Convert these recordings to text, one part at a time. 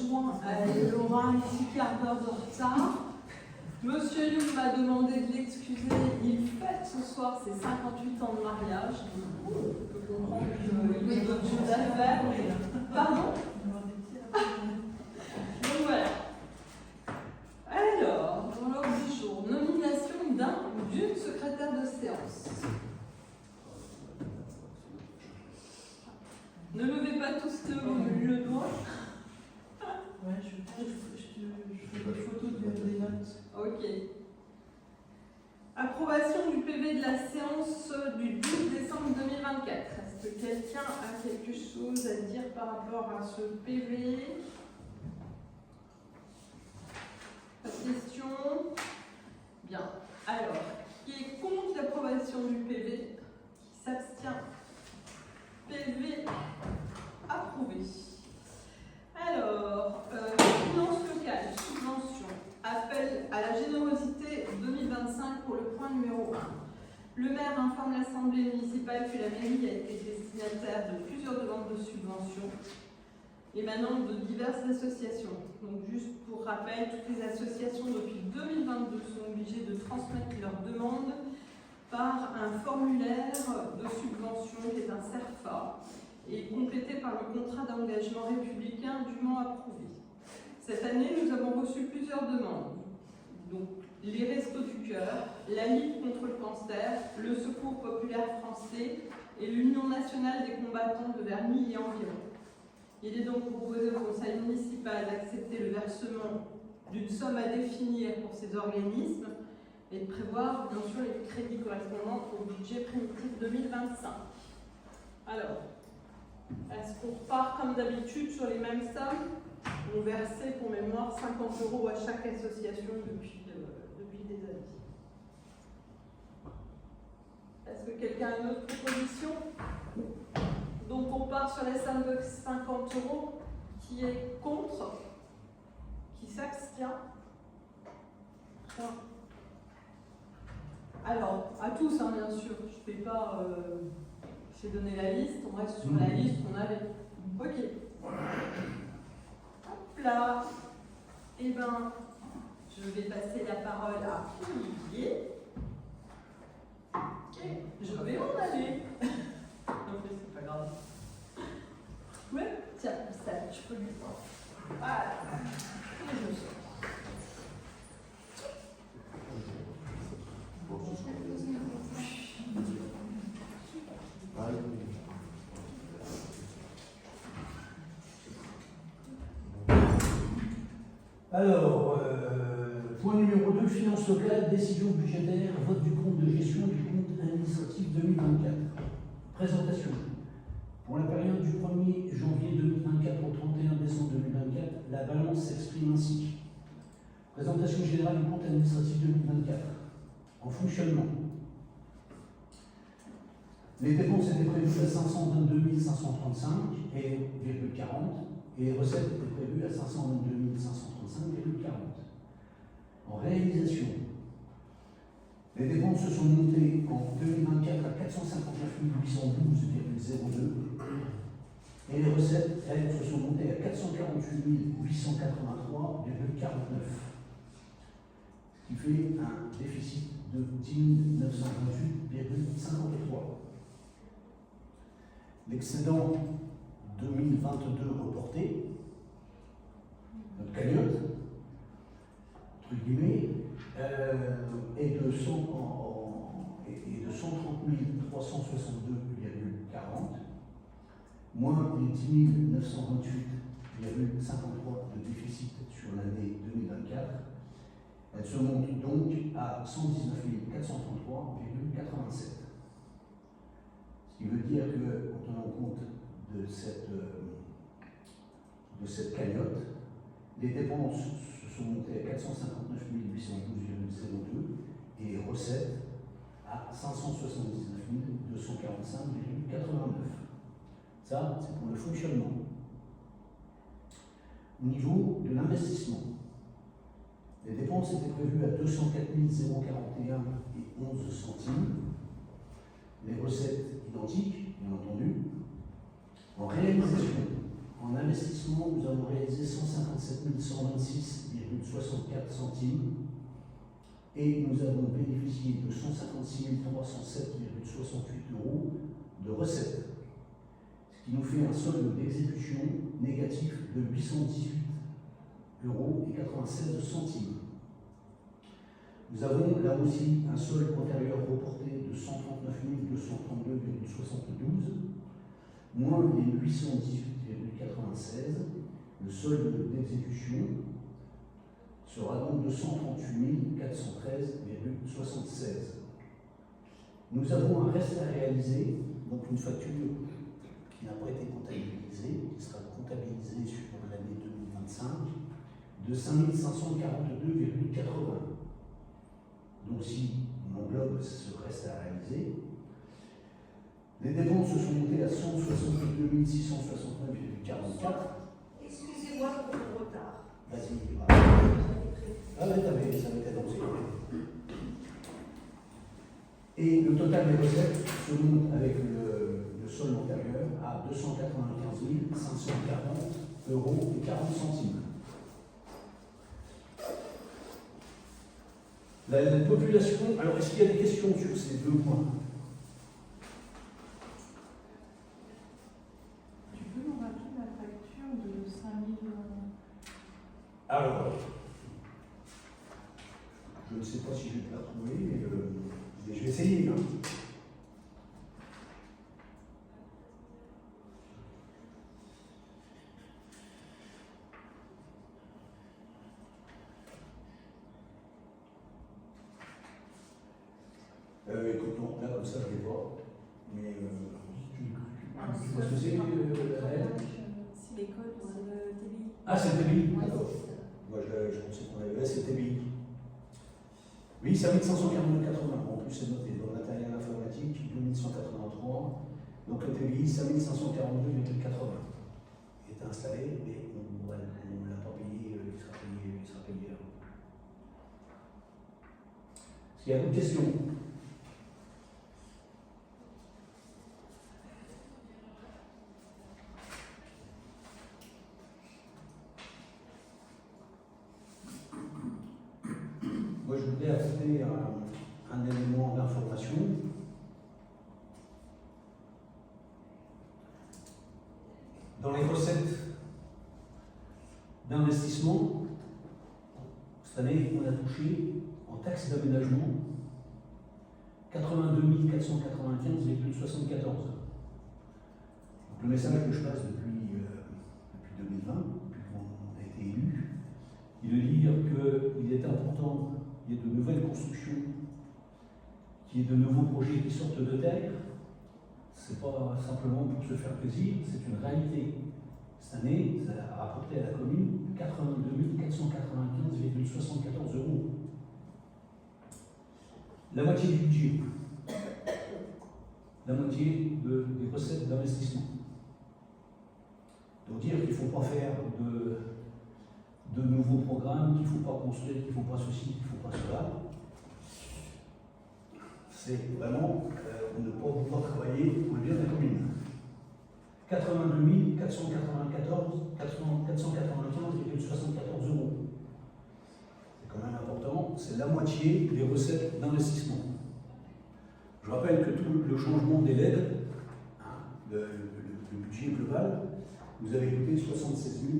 juin, elle aura un petit quart d'heure de retard. Monsieur Young m'a demandé de l'excuser. Il fête ce soir ses 58 ans de mariage. Je peux comprendre qu'il y a d'autres choses à faire. Pardon? Donc voilà. Alors, dans l'ordre du jour, nomination d'un ou d'une secrétaire de séance. Ne levez pas tous le doigt. Ouais, je fais des photos des notes. Ok. Approbation du PV de la séance du 12 décembre 2024. Est-ce que quelqu'un a quelque chose à dire par rapport à ce PV? Pas de questions? Bien. Alors, qui est contre l'approbation du PV? Qui s'abstient? PV approuvé. Alors, finances locales, subvention, appel à la générosité 2025 pour le point numéro 1. Le maire informe l'Assemblée municipale que la mairie a été destinataire de plusieurs demandes de subventions émanant de diverses associations. Donc juste pour rappel, toutes les associations depuis 2022 sont obligées de transmettre leurs demandes par un formulaire de subvention qui est un CERFA et complété par le contrat d'engagement républicain dûment approuvé. Cette année, nous avons reçu plusieurs demandes. Donc, les Restos du Cœur, la Ligue contre le cancer, le Secours populaire français et l'Union nationale des combattants de Verny et environ. Il est donc proposé au conseil municipal d'accepter le versement d'une somme à définir pour ces organismes et de prévoir bien sûr les crédits correspondants au budget primitif 2025. Alors, est-ce qu'on repart comme d'habitude sur les mêmes sommes? On versait pour mémoire 50 € à chaque association depuis des années. Est-ce que quelqu'un a une autre proposition? Donc on part sur les sommes de 50 €. Qui est contre? Qui s'abstient? Alors, à tous, hein, bien sûr. Je ne fais pas... j'ai donné la liste. On reste sur la liste qu'on avait. Ok. Hop là. Eh bien, je vais passer la parole à Olivier. Ok. Je vais m'en aller. Non, mais c'est pas grave. Ouais, tiens, ça, je peux lui prendre. Voilà. Et je sors. Alors, point numéro 2, finances locales, décision budgétaire, vote du compte de gestion du compte administratif 2024. Présentation. Pour la période du 1er janvier 2024 au 31 décembre 2024, la balance s'exprime ainsi. Présentation générale du compte administratif 2024. En fonctionnement. Les dépenses étaient prévues à 522 535,40 et les recettes étaient prévues à 522 535,40. En réalisation, les dépenses se sont montées en 2024 à 459 812,02 et les recettes, elles, se sont montées à 448 883,49, ce qui fait un déficit de 10 928,53. L'excédent 2022 reporté, notre cagnotte, entre guillemets, est de 130 362,40, moins les 10 928,53 de déficit sur l'année 2024. Elle se monte donc à 119 433,87. Ce qui veut dire que, en tenant compte de cette cagnotte, les dépenses se sont montées à 459 812,02 et les recettes à 579 245,89. Ça, c'est pour le fonctionnement. Au niveau de l'investissement, les dépenses étaient prévues à 204 041 et 11 centimes. Les recettes identiques, bien entendu. En réalisation, en investissement d'investissement, nous avons réalisé 157 126,64 centimes et nous avons bénéficié de 156 307,68 euros de recettes, ce qui nous fait un solde d'exécution négatif de 818 euros et 96 centimes. Nous avons là aussi un solde antérieur reporté de 139 232,72, moins les 818,96. Le solde d'exécution sera donc de 138 413,76. Nous avons un reste à réaliser, donc une facture qui n'a pas été comptabilisée, qui sera comptabilisée sur l'année 2025, de 5 542,80. Donc si on englobe ce reste à réaliser, les dépenses se sont montées à 162 669,44. Excusez-moi pour le retard. Vas-y. Ah ouais, ça avait été annoncé. Et le total des recettes se monte avec le solde antérieur à 295 540 euros et 40 centimes. La population, alors est-ce qu'il y a des questions sur ces deux points? Tu peux nous rappeler la facture de 5000 Alors, je ne sais pas si je vais la retrouver, mais je vais essayer. Hein. Écoute, non, là comme ça je ne l'ai pas. Mais tu vois ce que c'est C'est l'école, c'est le TBI. Ah, c'est le TBI, d'accord. Moi je pensais qu'on avait là, c'est le TBI. Oui, 5542,80. En plus, c'est noté dans le matériel informatique, 2183. Donc le TBI, 5542,80. Il est installé, mais on ne l'a pas payé, il sera payé. Est-ce qu'il y a d'autres questions? Moi, je voulais ajouter un élément d'information. Dans les recettes d'investissement, cette année, on a touché en taxe d'aménagement 82 495,74. Le message que je passe depuis 2020, depuis qu'on a été élu, il est de dire qu'il est important qu'il y ait de nouvelles constructions, qu'il y ait de nouveaux projets qui sortent de terre. Ce n'est pas simplement pour se faire plaisir, c'est une réalité. Cette année, ça a rapporté à la commune 82 495,74 euros. La moitié du budget, la moitié des recettes d'investissement. Donc dire qu'il ne faut pas faire de nouveaux programmes, qu'il ne faut pas construire, qu'il ne faut pas ceci, qu'il ne faut pas cela, c'est vraiment ne pas pouvoir travailler pour le bien de la commune. 82 495,74 euros. C'est quand même important, c'est la moitié des recettes d'investissement. Je rappelle que tout le changement des LED, le budget global, vous avez coûté 76 000.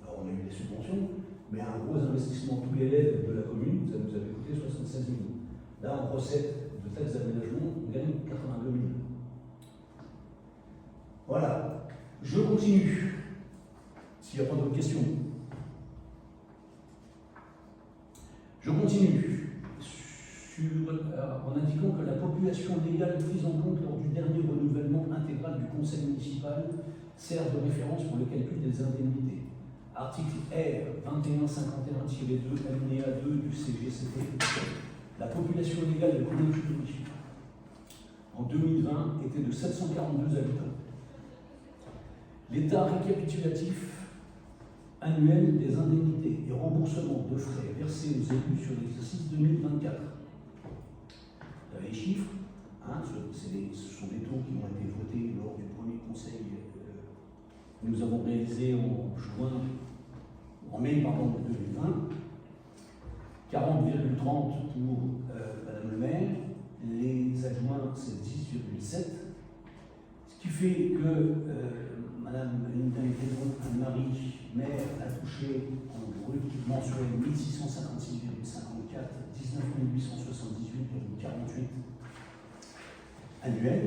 Alors on a eu des subventions, mais un gros investissement, tous les LED de la commune, ça nous avait coûté 76 000. Là, en recette de taxes d'aménagement, on gagne 82 000. Voilà. Je continue, s'il n'y a pas d'autres questions. Je continue en indiquant que la population légale prise en compte lors du dernier renouvellement intégral du conseil municipal sert de référence pour le calcul des indemnités. Article R 2151-2, alinéa 2 du CGCT. La population légale de Cournet-Curie en 2020 était de 742 habitants. L'état récapitulatif annuel des indemnités et remboursements de frais versés aux élus sur l'exercice 2024. Vous avez les chiffres, ce sont des taux qui ont été votés lors du premier conseil nous avons réalisé en mai 2020, 40,30 pour Madame le maire, les adjoints c'est 10,7, ce qui fait que Madame Anne-Marie maire a touché en brut mensuel 1656,54, 19 878,48 annuel.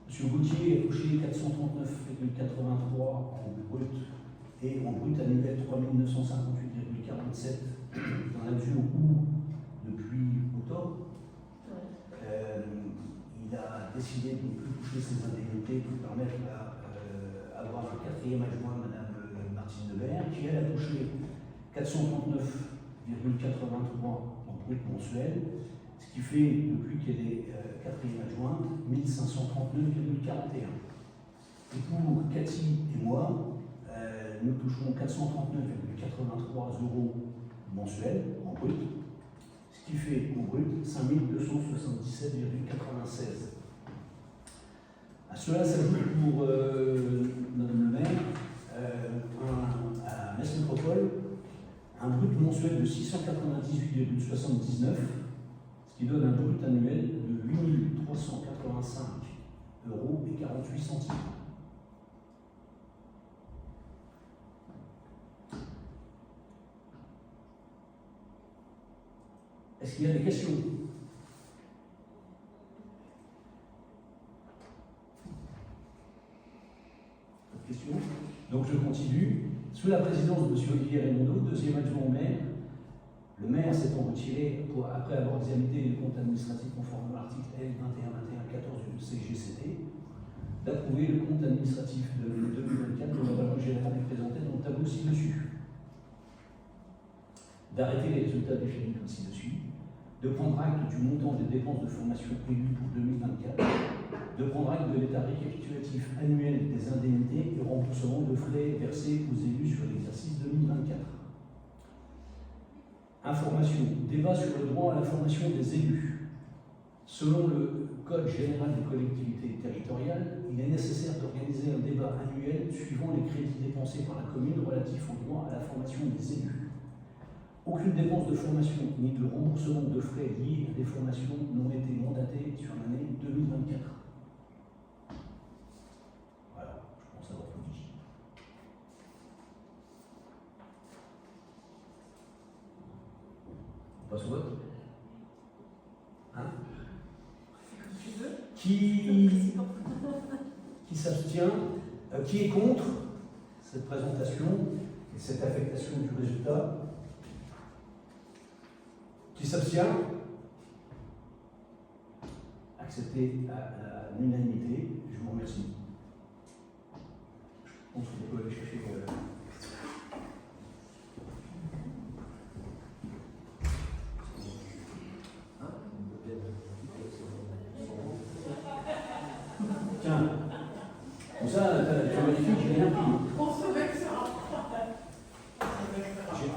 M. Gauthier a touché 439,83 en brut et en brut annuel 3 958,47 dans la mesure où, depuis octobre, il a décidé de ne plus toucher ses indemnités pour permettre d'avoir un quatrième adjoint, Mme Martine Lebert, qui elle a touché 439,83 en brut mensuel, ce qui fait, depuis qu'elle est quatrième adjointe, 1539,41. Et pour Cathy et moi, nous touchons 439,83 € mensuels en brut, ce qui fait en brut 5277,96. À cela s'ajoute pour Madame le maire, à Metz Métropole, un brut mensuel de 698,79, ce qui donne un brut annuel de 8 385,48 €. Est-ce qu'il y a des questions? Pas de questions? Donc je continue. Sous la présidence de M. Olivier Raymondot, deuxième adjoint au maire, le maire s'étant retiré après avoir examiné les comptes administratifs conformes à l'article L 2121-14 du CGCT, d'approuver le compte administratif de 2024 de la balance générale présenté dans le tableau ci-dessus, d'arrêter les résultats définis comme ci-dessus, de prendre acte du montant des dépenses de formation prévues pour 2024, de prendre acte de l'état récapitulatif annuel des indemnités et remboursement de frais versés aux élus sur l'exercice 2024. Information, débat sur le droit à la formation des élus. Selon le Code général des collectivités territoriales, il est nécessaire d'organiser un débat annuel suivant les crédits dépensés par la commune relatifs au droit à la formation des élus. Aucune dépense de formation ni de remboursement de frais liés à des formations n'ont été mandatées sur l'année 2024. Voilà, je pense avoir tout dit. On passe au vote. Hein? Qui s'abstient? Qui est contre cette présentation et cette affectation du résultat? Qui s'abstient? Accepté à l'unanimité. Je vous remercie. Je pense qu'on peut aller chercher. Tiens, comme ça, tu vérifies que j'ai rien pris. On se vexe.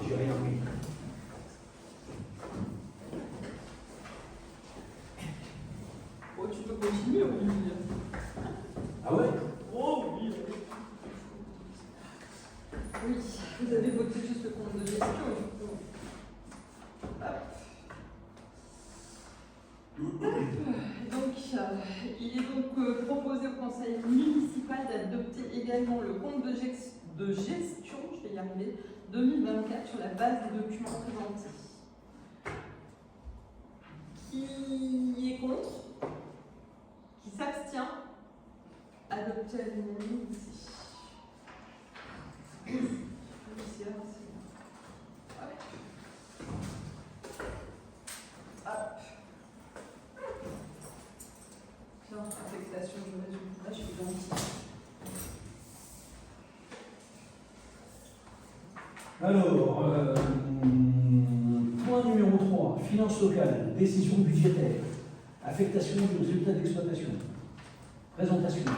J'ai rien pris. Oh, tu peux continuer, Olivier. Ah ouais? Oh oui. Oui, vous avez voté juste le compte de gestion, effectivement. Donc, il est donc proposé au conseil municipal d'adopter également le compte de gestion, je vais y arriver, 2024 sur la base des documents présentés. Qui est contre? Qui s'abstient? Adopté à l'unanimité. Affectation du résultat, je suis identique. Alors, point numéro 3, finances locales, décision budgétaire, affectation du résultat d'exploitation, présentation,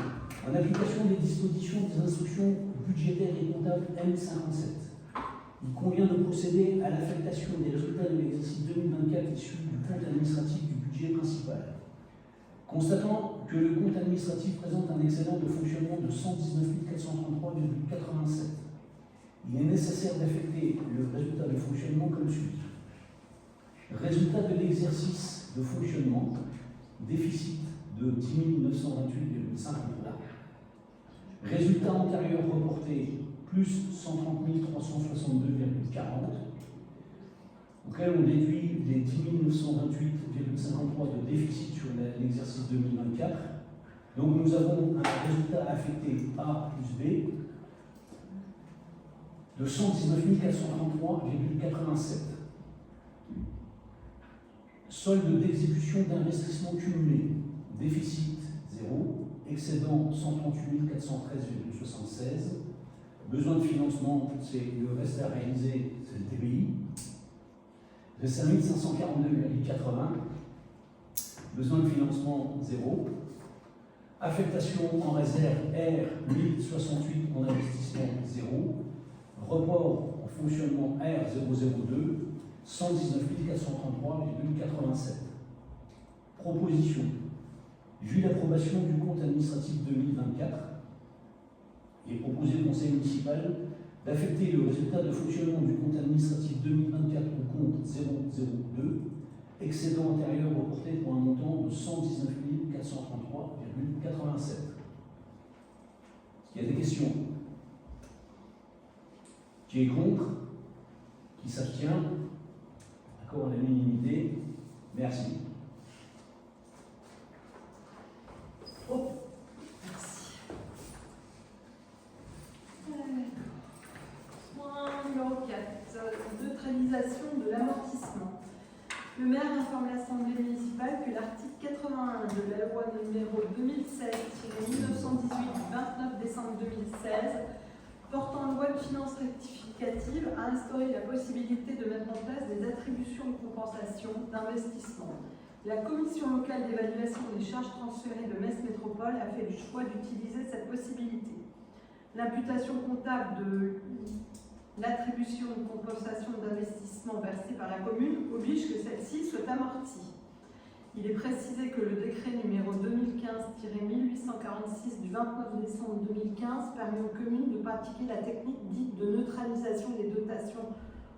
en application des dispositions des instructions budgétaires et comptables M57. Il convient de procéder à l'affectation des résultats de l'exercice 2024 issus du compte administratif du budget principal. Constatant que le compte administratif présente un excédent de fonctionnement de 119 433,87, il est nécessaire d'affecter le résultat de fonctionnement comme suit. Résultat de l'exercice de fonctionnement, déficit de 10 928,53. Résultat antérieur reporté, plus 130 362,40, auquel on déduit les 10 928,53 de déficit sur l'exercice 2024. Donc nous avons un résultat affecté A plus B de 119 433,87. Solde d'exécution d'investissement cumulé, déficit 0, excédent 138 413,76. Besoin de financement, c'est le reste à réaliser, c'est le TBI, de 5 542,80. Besoin de financement 0. Affectation en réserve R 1068 en investissement 0. Report en fonctionnement R 002, 119 433,87. Proposition. Vu l'approbation du compte administratif 2024, il est proposé au Conseil municipal d'affecter le résultat de fonctionnement du compte administratif 2024 au compte 002, excédent antérieur reporté pour un montant de 119 433,87. Il y a des questions? Qui est contre? Qui s'abstient? Accord à l'unanimité. Merci. Oh, merci. Point numéro 4, neutralisation de l'amortissement. Le maire informe l'Assemblée municipale que l'article 81 de la loi numéro 2016-1918 du 29 décembre 2016 portant loi de finances rectificative a instauré la possibilité de mettre en place des attributions de compensation d'investissement. La commission locale d'évaluation des charges transférées de Metz Métropole a fait le choix d'utiliser cette possibilité. L'imputation comptable de l'attribution de compensation d'investissement versée par la commune oblige que celle-ci soit amortie. Il est précisé que le décret numéro 2015-1846 du 29 décembre 2015 permet aux communes de pratiquer la technique dite de neutralisation des dotations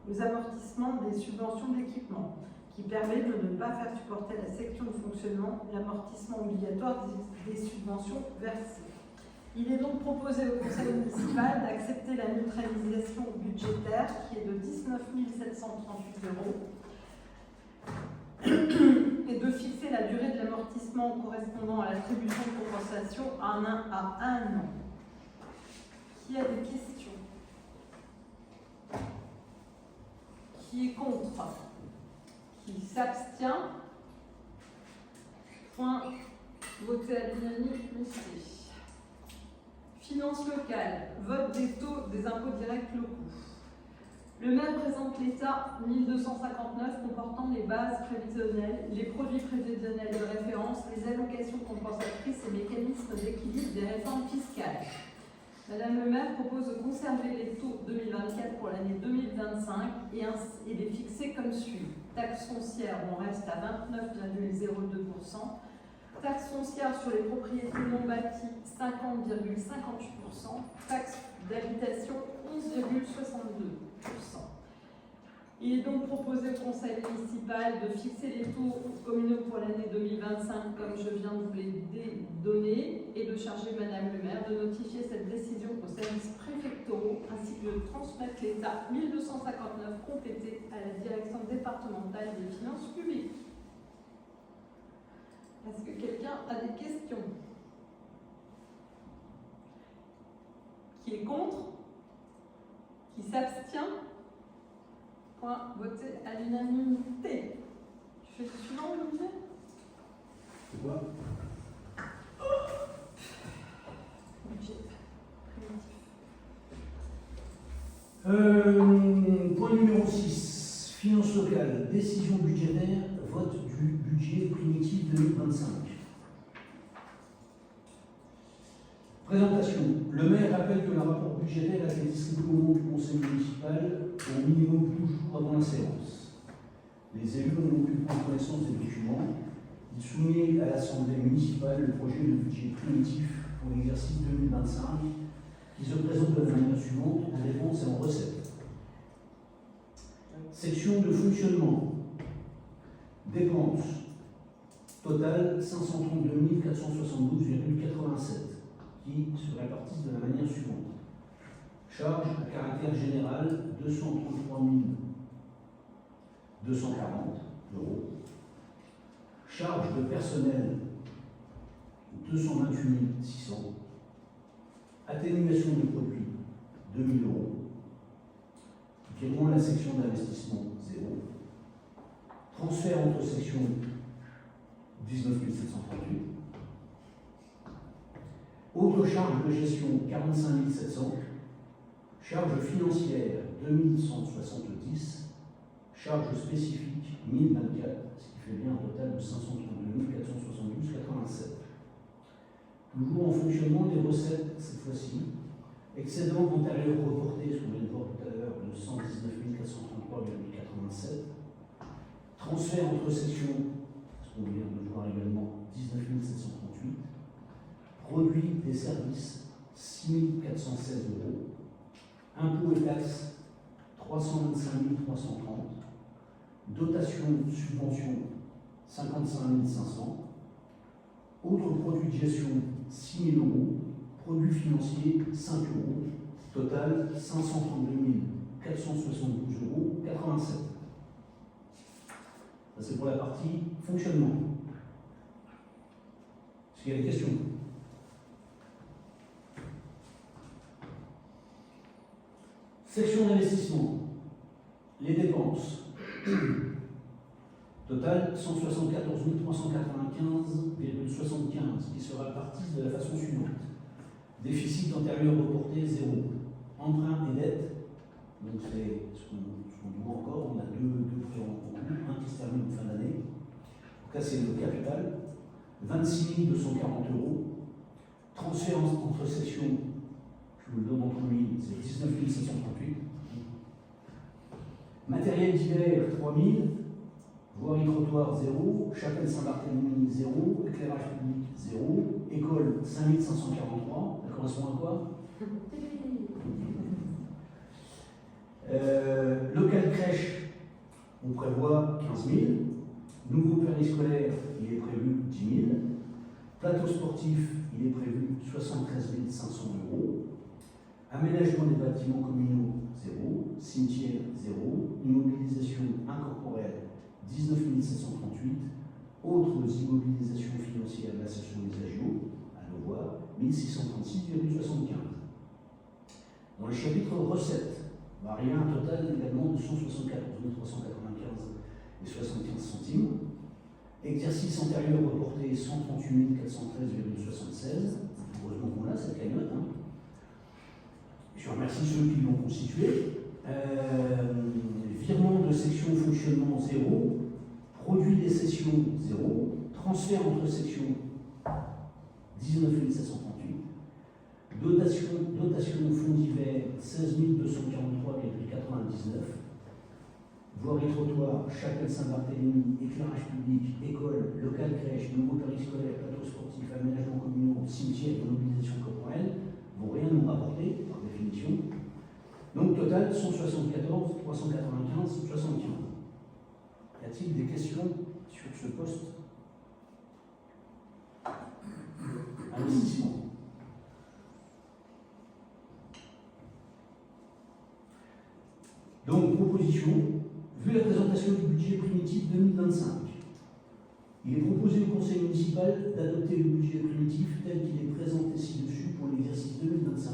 aux amortissements des subventions d'équipement, qui permet de ne pas faire supporter à la section de fonctionnement l'amortissement obligatoire des subventions versées. Il est donc proposé au Conseil municipal d'accepter la neutralisation budgétaire qui est de 19 738 € et de fixer la durée de l'amortissement correspondant à l'attribution de compensation à un an. Qui a des questions? Qui est contre? Qui s'abstient? Point voté à l'unanimité. Finances locales, vote des taux des impôts directs locaux. Le maire présente l'État 1259 comportant les bases prévisionnelles, les produits prévisionnels de référence, les allocations compensatrices et mécanismes d'équilibre des réformes fiscales. Madame le maire propose de conserver les taux 2024 pour l'année 2025 et les fixer comme suit. Taxe foncière, on reste à 29,02%. Taxe foncière sur les propriétés non bâties, 50,58%. Taxe d'habitation, 11,62%. Il est donc proposé au Conseil municipal de fixer les taux communaux pour l'année 2025, comme je viens de vous les donner, et de charger Madame le maire de notifier cette décision aux services préfectoraux, ainsi que de transmettre l'État 1259 complété à la direction départementale des finances publiques. Est-ce que quelqu'un a des questions? Qui est contre? Qui s'abstient? Point voté à l'unanimité. Tu fais le suivant, Olivier? C'est quoi? Budget primitif. Point numéro 6. Finances locales. Décision budgétaire. Vote du budget primitif 2025. Présentation. Le maire rappelle que le rapport budgétaire a été distribué au nom du conseil municipal au minimum 12 jours avant la séance. Les élus n'ont pu prendre connaissance des documents. il soumet à l'Assemblée municipale le projet de budget primitif pour l'exercice 2025 qui se présente de la manière suivante en dépenses et en recettes. Section de fonctionnement. Dépenses. Total 532 472,87 qui se répartissent de la manière suivante. Charges à caractère général 233 240 euros. Charges de personnel 228 600. Atténuation de produits 2 000 euros. Qui est moins la section d'investissement 0. Transfert entre sections 19 738. Autres charges de gestion 45 700. Charges financières 2170. Charges spécifiques 1024, ce qui fait bien un total de 532 472,87. Toujours en fonctionnement des recettes cette fois-ci. Excédent antérieur reporté, ce qu'on vient de voir tout à l'heure, de 119 433,87. Transfert entre sections, ce qu'on vient de voir également, 19 738. Produits des services, 6 416 euros. Impôts et taxes, 325 330. Dotation, subvention, 55 500. Autres produits de gestion, 6 000 euros. Produits financiers, 5 euros. Total, 532 472,87 euros. Ça, c'est pour la partie fonctionnement. Est-ce qu'il y a des questions? Section d'investissement. Les dépenses. Total 174 395,75 qui se répartissent de la façon suivante. Déficit antérieur reporté 0. Emprunt et dette. Donc c'est ce qu'on voit encore. On a deux prêts en cours, un qui se termine en fin d'année. Donc là c'est le capital. 26 240 euros. Transfert entre sections, je vous le donne entre mille, c'est 19 738. Matériel divers 3000. Voirie trottoir 0, chapelle Saint-Barthélemy 0, éclairage public 0, école 5543, ça correspond à quoi? Local crèche, on prévoit 15 000. Nouveau périscolaire, il est prévu 10 000. Plateau sportif, il est prévu 73 500 euros. Aménagement des bâtiments communaux 0, cimetière 0, immobilisation incorporelle 19 738, autres immobilisations financières de la section des agios, à nos voir, 1636,75. Dans le chapitre recettes, on va arriver à un total également de 174 395 et 75 centimes. Exercice antérieur reporté 138 413,76. Heureusement qu'on a cette cagnotte. Je remercie ceux qui l'ont constitué. Virement de section fonctionnement 0, produit des sessions 0, transfert entre sections 19 738, dotation fonds divers 16 243,99, voirie trottoir, chapelle Saint-Barthélemy, éclairage public, école, local crèche, nouveau périscolaire, plateau sportif, aménagement communaux, cimetière et mobilisation corporelle vont rien nous rapporter par définition. Donc, total, 174, 395, 75. Y a-t-il des questions sur ce poste? Investissement. Donc, proposition, vu la présentation du budget primitif 2025, il est proposé au Conseil municipal d'adopter le budget primitif tel qu'il est présenté ci-dessus pour l'exercice 2025,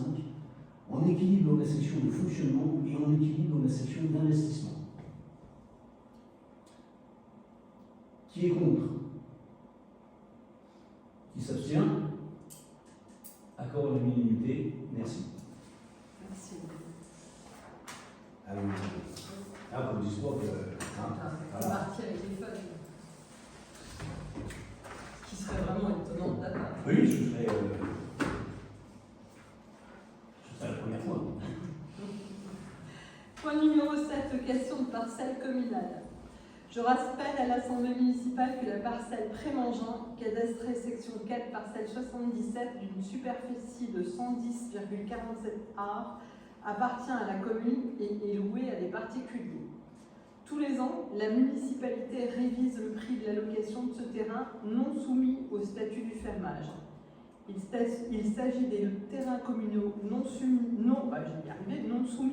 en équilibre dans la section de fonctionnement et en équilibre dans la section d'investissement. Qui est contre? Qui s'abstient? Accord à l'unanimité. Merci. Merci. Ah oui. Ah, comme dis pas que. Voilà. Parti avec les feuilles. Ce qui serait vraiment étonnant de ta part. Oui, ce serait la première fois. Point numéro 7, question de parcelle communale. Je rappelle à l'Assemblée municipale que la parcelle Prémangin, cadastrée section 4, parcelle 77, d'une superficie de 110,47 ar, appartient à la commune et est louée à des particuliers. Tous les ans, la municipalité révise le prix de la location de ce terrain non soumis au statut du fermage. Il s'agit des terrains communaux non soumis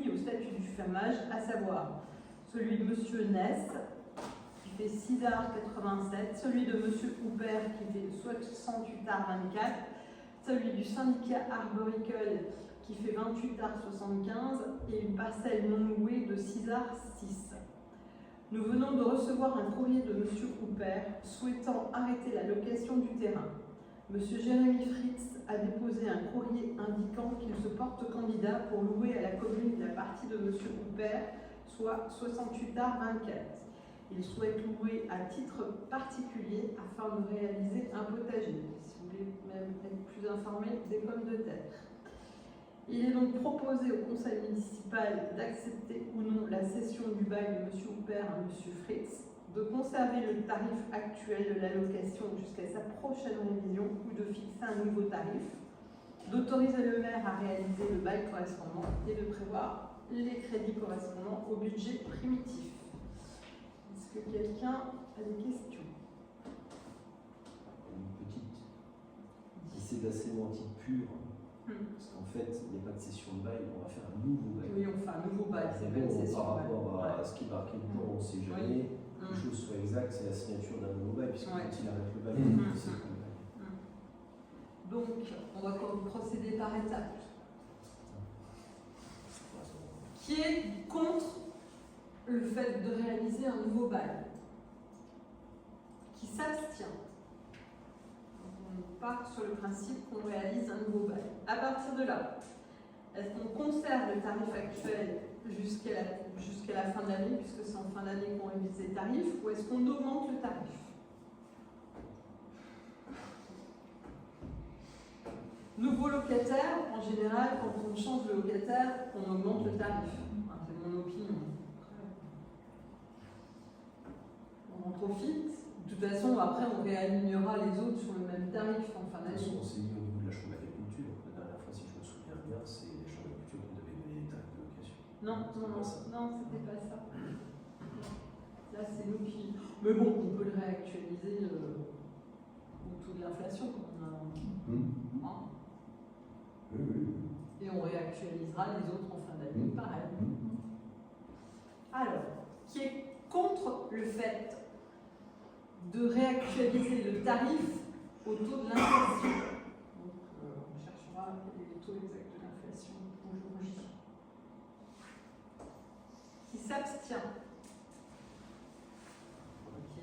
au statut du fermage, à savoir celui de M. Ness, qui fait 6 ar 87, celui de M. Houpert, qui fait 68 ar 24, celui du syndicat arboricole, qui fait 28 ar 75, et une parcelle non louée de 6 ar 6. Nous venons de recevoir un courrier de M. Houpert souhaitant arrêter la location du terrain. M. Jérémy Fritz a déposé un courrier indiquant qu'il se porte candidat pour louer à la commune la partie de M. Houpert, soit 68 ar 24. Il souhaite louer à titre particulier afin de réaliser un potager. Si vous voulez même être plus informé, des pommes de terre. Il est donc proposé au conseil municipal d'accepter ou non la cession du bail de M. Houpert à M. Fritz, de conserver le tarif actuel de la location jusqu'à sa prochaine révision ou de fixer un nouveau tarif, d'autoriser le maire à réaliser le bail correspondant et de prévoir les crédits correspondants au budget primitif. Est-ce que quelqu'un a des questions? Une petite. Si c'est de la sémantique pure, parce qu'en fait, il n'y a pas de cession de bail, on va faire un nouveau bail. Oui, on fait un nouveau bail, c'est Mais pas une bon, cession par de bail. rapport à ce qui est marqué dedans, on ne sait jamais. Que les choses soient exactes, c'est la signature d'un nouveau bail, puisque quand il arrête le bail, c'est le bail. Donc, on va procéder par étapes. Qui est contre le fait de réaliser un nouveau bail? Qui s'abstient? On part sur le principe qu'on réalise un nouveau bail. À partir de là, est-ce qu'on conserve le tarif actuel jusqu'à la fin de l'année, puisque c'est en fin d'année qu'on révise les tarifs, ou est-ce qu'on augmente le tarif? Nouveau locataire, en général, quand on change de locataire, on augmente le tarif. Enfin, c'est mon opinion. On en profite. De toute façon, après, on réalignera les autres sur le même tarif en fin De toute d'année. façon, on s'est mis au niveau de la chambre d'agriculture. La dernière fois, si je me souviens bien, c'est les chambres d'agriculture qui devaient donner les tarifs de location. Non, c'était pas ça. Là, c'est nous qui. Mais bon, on peut le réactualiser au taux de l'inflation. Hein. Et on réactualisera les autres en fin d'année, pareil. Alors, qui est contre le fait de réactualiser le tarif au taux de l'inflation? Donc, on cherchera quel est le taux exact de l'inflation aujourd'hui. Qui s'abstient? Ok.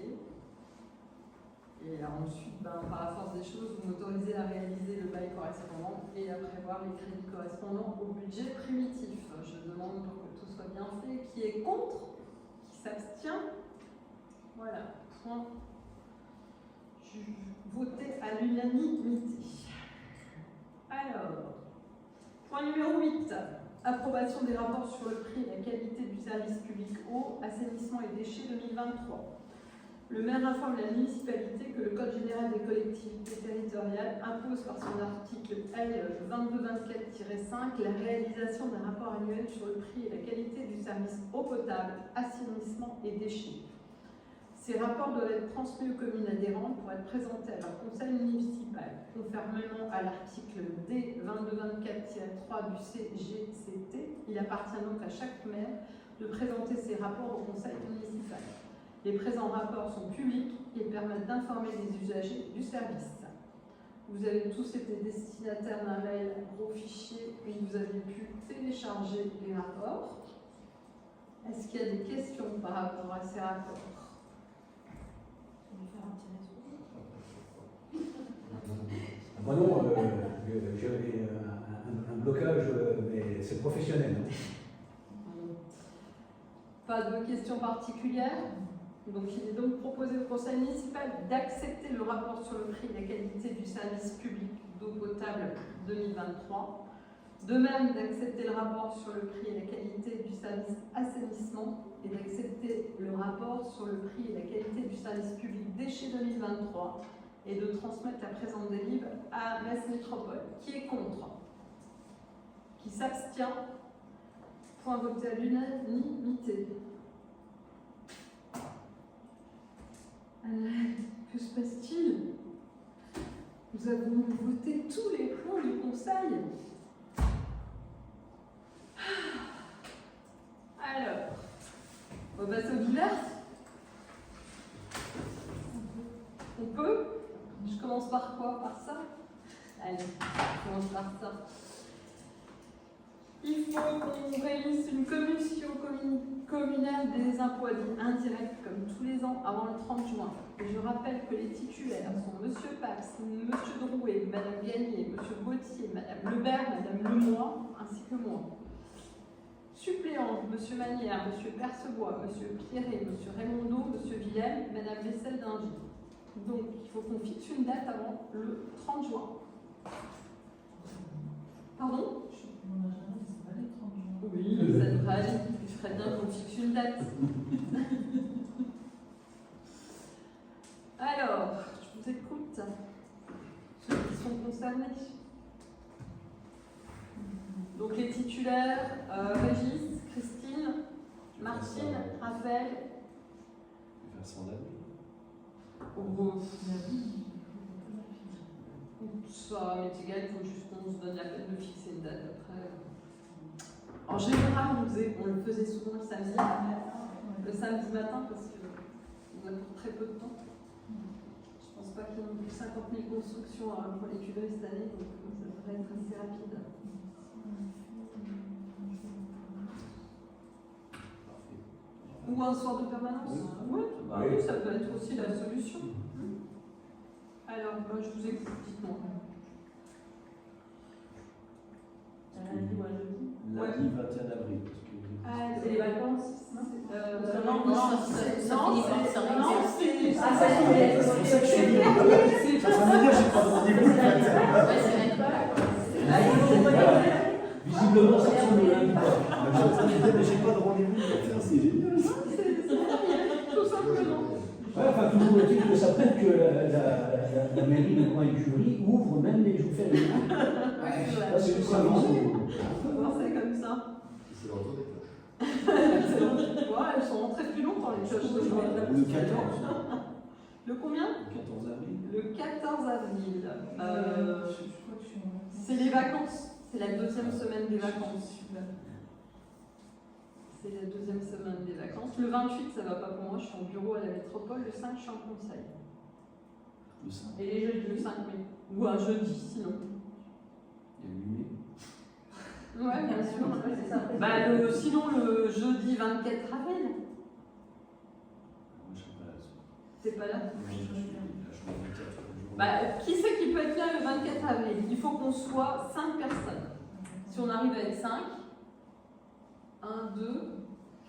Et là, ensuite, par la force des choses, vous m'autorisez à réaliser le bail correspondant et à prévoir les crédits correspondants au budget primitif. Je demande pour que tout soit bien fait. Qui est contre? Qui s'abstient? Voilà, point. Voté à l'unanimité. Alors, point numéro 8. Approbation des rapports sur le prix et la qualité du service public eau, assainissement et déchets 2023. Le maire informe la municipalité que le Code général des collectivités territoriales impose par son article L 2224-5 la réalisation d'un rapport annuel sur le prix et la qualité du service eau potable, assainissement et déchets. Ces rapports doivent être transmis aux communes adhérentes pour être présentés à leur conseil municipal. Conformément à l'article D 2224-3 du CGCT, il appartient donc à chaque maire de présenter ses rapports au conseil municipal. Les présents rapports sont publics et permettent d'informer les usagers du service. Vous avez tous été destinataires d'un mail gros fichier où vous avez pu télécharger les rapports. Est-ce qu'il y a des questions par rapport à ces rapports? Moi non, j'avais un blocage, mais c'est professionnel. Pas de questions particulières? Donc, il est donc proposé au conseil municipal d'accepter le rapport sur le prix et la qualité du service public d'eau potable 2023. De même, d'accepter le rapport sur le prix et la qualité du service service assainissement et d'accepter le rapport sur le prix et la qualité du service public déchets 2023 et de transmettre la présente délibère à Metz Métropole. Qui est contre? Qui s'abstient? Point voté à l'unanimité. Que se passe-t-il? Nous avons voté tous les points du Conseil. Alors, on va passer au bilan. On peut? Je commence par quoi? Par ça? Allez, je commence par ça. Il faut qu'on réunisse une commission communale des impôts indirects comme tous les ans avant le 30 juin. Et je rappelle que les titulaires sont M. Pax, M. Drouet, Mme Gagné, M. Gauthier, Mme Lebert, Mme Lemoy, ainsi que moi. Suppléants, M. Manière, M. Percebois, M. Pierret, M. Raymondo, M. Villem, Mme Vessel d'Ingy. Donc, il faut qu'on fixe une date avant le 30 juin. Pardon? Mon agenda, c'est pas les 30 jours. Oui, ça devrait aller. Il ferait bien qu'on fixe une date. Alors, je vous écoute. Ceux qui sont concernés. Donc les titulaires, Régis, Christine, Martine, Raphaël. Versant d'avis. Ça m'est égal, il faut juste qu'on se donne la peine de fixer une date après. En général, on le faisait souvent le samedi matin parce qu'on a très peu de temps. Je pense pas qu'il y ait non plus 50 000 constructions pour les cuvées cette année, donc ça devrait être assez rapide. Ou un soir de permanence. Oui, ça peut être aussi la solution. Alors, je vous écoute, dites-moi. Lundi ou un jeudi. Lundi 21 avril. Parce que... C'est les vacances? Non, Ça veut dire que j'ai pas de rendez-vous. Visiblement, ça ressemble au lundi. Mais j'ai pas de rendez-vous. C'est génial. tout simplement. Ouais, enfin, toujours est-il que ça prouve que la mairie de Coin-Écurie ouvre même les jours fériés. Ça, c'est vraiment. On peut voir ça comme ça. C'est l'entour des cloches. Ouais, elles sont rentrées plus longtemps les cloches de joie. Le 14. Le combien? Le 14 avril. Le 14 avril. Je crois que je suis en vacances. C'est les vacances. C'est la deuxième semaine des vacances. C'est la deuxième semaine des vacances. Le 28, ça va pas pour moi, je suis en bureau à la métropole. Le 5, je suis en conseil. Le 5. Et les jeudis, le 5 mai. Ou un jeudi, sinon. Il y a le 8 mai. Ouais, bien sûr. C'est ça. Sinon, le jeudi 24 avril. Moi, je serai pas là. T'es pas là? Je suis là, je suis en 24 jours. Qui c'est qui peut être là le 24 avril? Il faut qu'on soit 5 personnes. Si on arrive à être 5, 1, 2,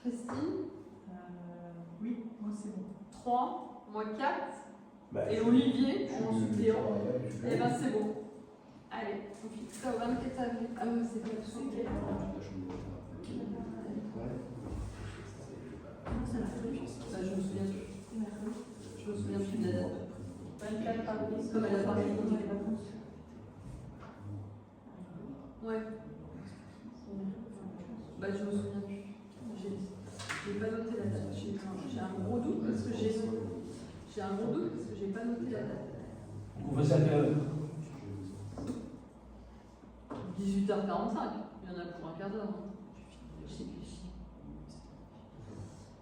Christine, Oui, moi c'est bon. 3, moi 4, Bah, et Olivier je en suis suppléant. je- Eh ben c'est bon. Allez, on fixe ça au 24 avril. Ah oui, c'est pas tout. Je suis là, je suis en 24 Je me souviens plus. Je me souviens plus de la date. 24 avril. Comme elle a parlé pendant les vacances. Ouais. Je me souviens plus. J'ai pas noté la date. J'ai un gros doute parce que j'ai pas noté la date. On va s'appeler. 18h45. Il y en a pour un quart d'heure.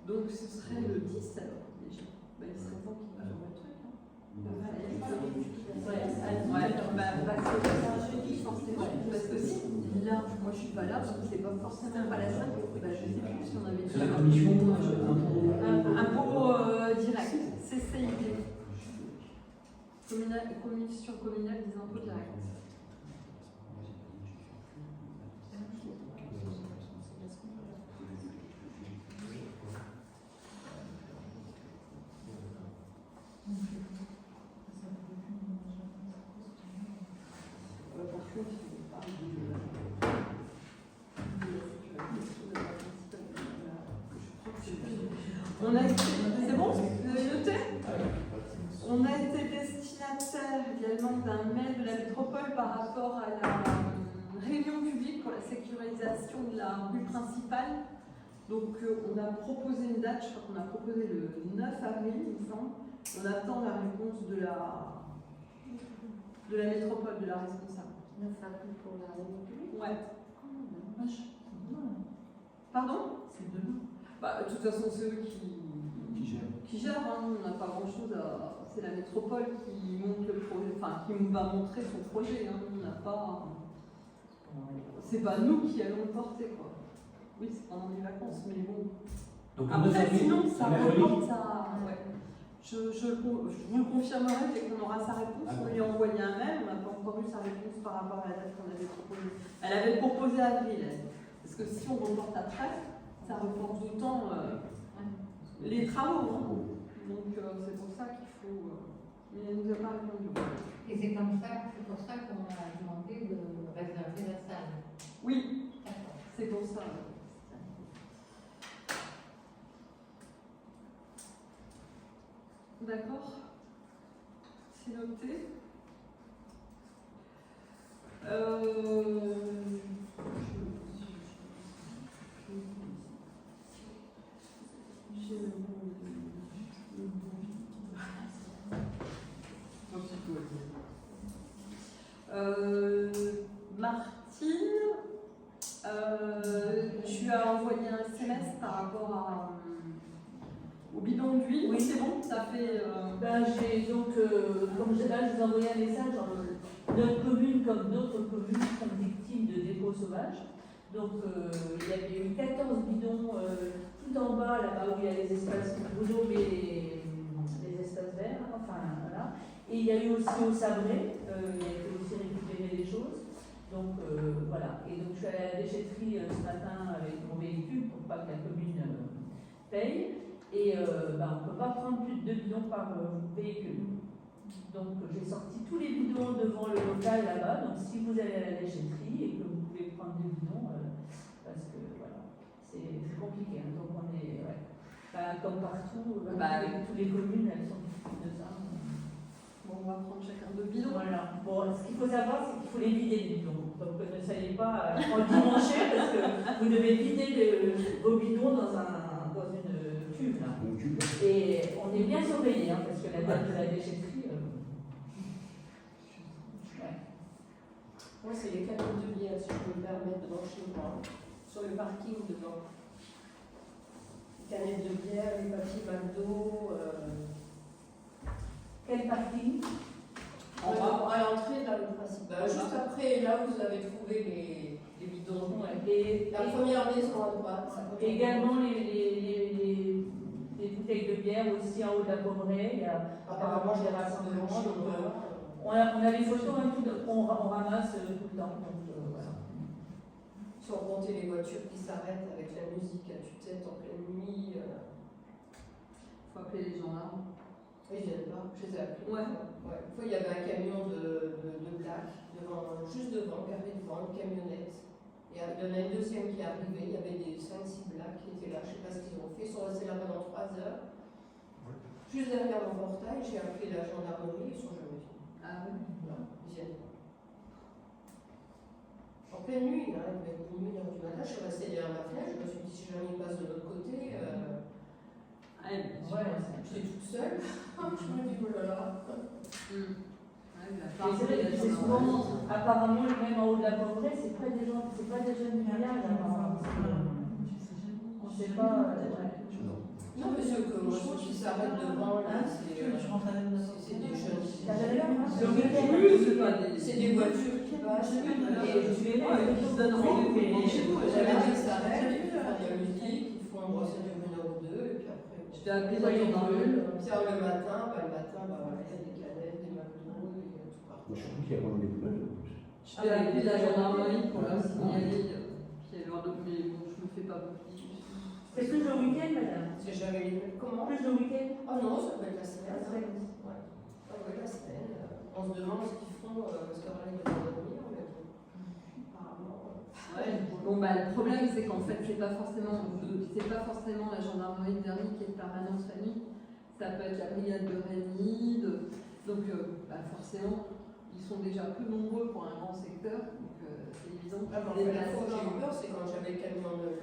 Donc ce serait le 10 alors déjà. Il serait temps qu'il nous envoie le truc. C'est un jeudi forcément. Parce que si là, moi je suis pas là, donc c'est pas forcément pas la 5. Je sais plus si on avait C'est la commission impôt direct, CCID. Commission communale des impôts directs. Par contre, il parle de C'est bon? Vous avez noté? On a été destinataire également d'un mail de la métropole par rapport à la réunion publique pour la sécurisation de la rue principale. Donc on a proposé une date, je crois qu'on a proposé le 9 avril, il me semble. On attend la réponse de la métropole, de la responsable. 9 avril pour la réunion publique. Ouais. Demain. Pardon? C'est demain. Bah, de toute façon, c'est eux Qui gère. qui gèrent, hein. Nous, on n'a pas grand-chose à... C'est la métropole qui monte le projet, enfin, qui va montrer son projet. Hein. Nous, on n'a pas... C'est pas nous qui allons le porter, quoi. Oui, c'est pendant les vacances, mais bon. Donc, le 9 Après, avril, sinon, c'est ça mercredi. reporte à... Ouais. Je vous le confirmerai dès qu'on aura sa réponse. On lui a envoyé un mail, on n'a pas encore eu sa réponse par rapport à la date qu'on avait proposée. Elle avait proposé avril, elle. Parce que si on reporte après, ça reporte d'autant les travaux. Hein. Donc c'est pour ça qu'il faut... Mais elle nous a pas répondu. Et c'est pour ça qu'on a demandé de réserver la salle. Oui, D'accord. c'est pour ça. D'accord. C'est noté. Martine, tu as envoyé un SMS par rapport au bidon d'huile. Oui, c'est bon, ça fait. Ben, j'ai donc, comme je vous ai envoyé un message, notre commune, comme d'autres communes, sont victimes de dépôts sauvages. Donc, il y avait eu 14 bidons tout en bas, là-bas où il y a les espaces brûlants, mais les espaces verts, enfin voilà. Et il y a eu aussi au Sabré, il a été aussi récupéré des choses. Donc voilà. Et donc, je suis allée à la déchetterie ce matin avec mon véhicule pour pas que la commune paye. Et on ne peut pas prendre plus de 2 bidons par véhicule. Donc j'ai sorti tous les bidons devant le local là-bas. Donc si vous allez à la déchetterie et que vous pouvez prendre 2 bidons, parce que voilà, c'est compliqué. Hein. Donc on est, comme partout, avec toutes les communes, elles sont victimes de ça. Bon, on va prendre chacun 2 bidons. Voilà. Bon, ce qu'il faut savoir, c'est qu'il faut les vider les bidons. Donc ne soyez pas en dimanche parce que vous devez vider vos bidons dans une cuve là. Et on est bien surveillé hein, parce que la date de la déchetterie. Moi, c'est les camions de bière, si je peux me permettre, devant chez moi, sur le parking devant. Les canettes de bière, les papiers McDo. Quel parking? À l'entrée, là, le principal. Juste après, là où vous avez trouvé les bidons. Et La première maison à droite. également les bouteilles de bière aussi en haut de la Pommeraye. Il y a apparemment des rassemblements. On a les photos, hein, on ramasse tout le temps. Donc, voilà. Sans compter les voitures qui s'arrêtent avec la musique à tue-tête en pleine nuit. Il faut appeler les gens là. Oui, je viens de voir, je les ai appelés. Ouais. Une fois, il y avait un camion de black juste devant, garé devant, une camionnette. Et il y en a une deuxième qui est arrivée, il y avait des 5-6 blacks qui étaient là, je ne sais pas ce qu'ils ont fait, ils sont restés là pendant 3 heures. Juste derrière mon portail, j'ai appelé la gendarmerie, ils sont jamais venus. Ah oui. Voilà, ils viennent pas. En pleine nuit, hein, il devait être minuit, 1h du matin, je suis restée derrière ma fenêtre, je me suis dit si jamais il passe de l'autre côté. J'étais toute seule, je me dis oh là là. C'est souvent, apparemment, même en haut de la Pommeraye, c'est pas des gens, c'est pas des jeunes du village. On sait pas. Non, monsieur, que moi, ceux qui s'arrêtent devant, là, c'est des jeunes. C'est des voitures qui passent. J'avais dit que ça arrête, ils font de la musique, ils font brosser du une heure ou deux, et puis après. Je t'ai appelé la gendarmerie. Pierre, le matin, voilà, il y a des canettes, des McDo, et tout partout. Je trouve qu'il y a vraiment des poubelles. Je t'ai appelé la gendarmerie pour leur signaler, puis leur donner, mais bon, je me fais pas beaucoup. C'est plus le week-end, madame? C'est jamais les. Comment? Plus le week-end? Oh non, ça peut être la semaine. Ouais. Ah oui, la semaine. On se demande ce qu'ils font, parce qu'après ils doivent dormir, mais bon. Apparemment. Ouais, Bon, bah, le problème, c'est qu'en fait, c'est pas forcément la gendarmerie de Dernier qui est de permanence la nuit. Ça peut être la brigade de Rémy. Donc, bah, forcément, ils sont déjà peu nombreux pour un grand secteur. Donc, c'est évident Ah, qu'ils mais se la déplacent fois où j'ai eu pas. peur, c'est quand j'avais le camion de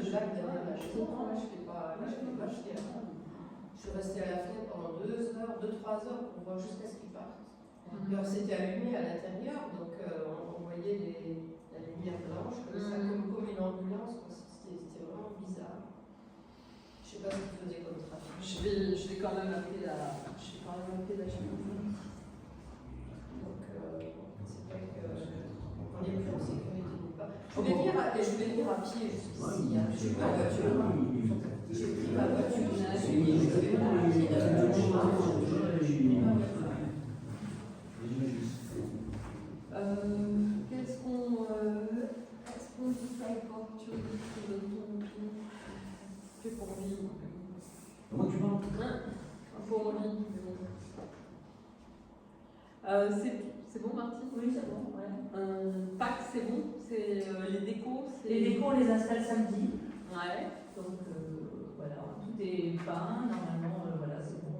Jacques derrière la maison. Là, je n'étais pas fière. Je suis restée à la fenêtre pendant 2 heures, 2-3 heures pour voir jusqu'à ce qu'ils partent. Alors, c'était allumé à l'intérieur, donc on voyait la lumière blanche, comme ça, comme une ambulance. C'était vraiment bizarre. Je sais pas ce qu'ils faisaient comme trafic. Je vais quand même appeler la gendarmerie. Donc, c'est vrai qu'on n'est plus en sécurité nulle part. Je vais venir à pied jusqu'ici. Hein. Je suis pas en voiture. J'ai pris ma voiture, je suis venue à pied Est-ce qu'on dit ça encore? Tu veux dire que ton fait pour lui? Comment tu parles? Pour lui. C'est bon, Martine? Oui, c'est bon. Ouais. Pâques, c'est bon? C'est les décos? Les décos, on les installe samedi. Ouais. Donc voilà, tout est peint. Normalement, voilà, c'est bon.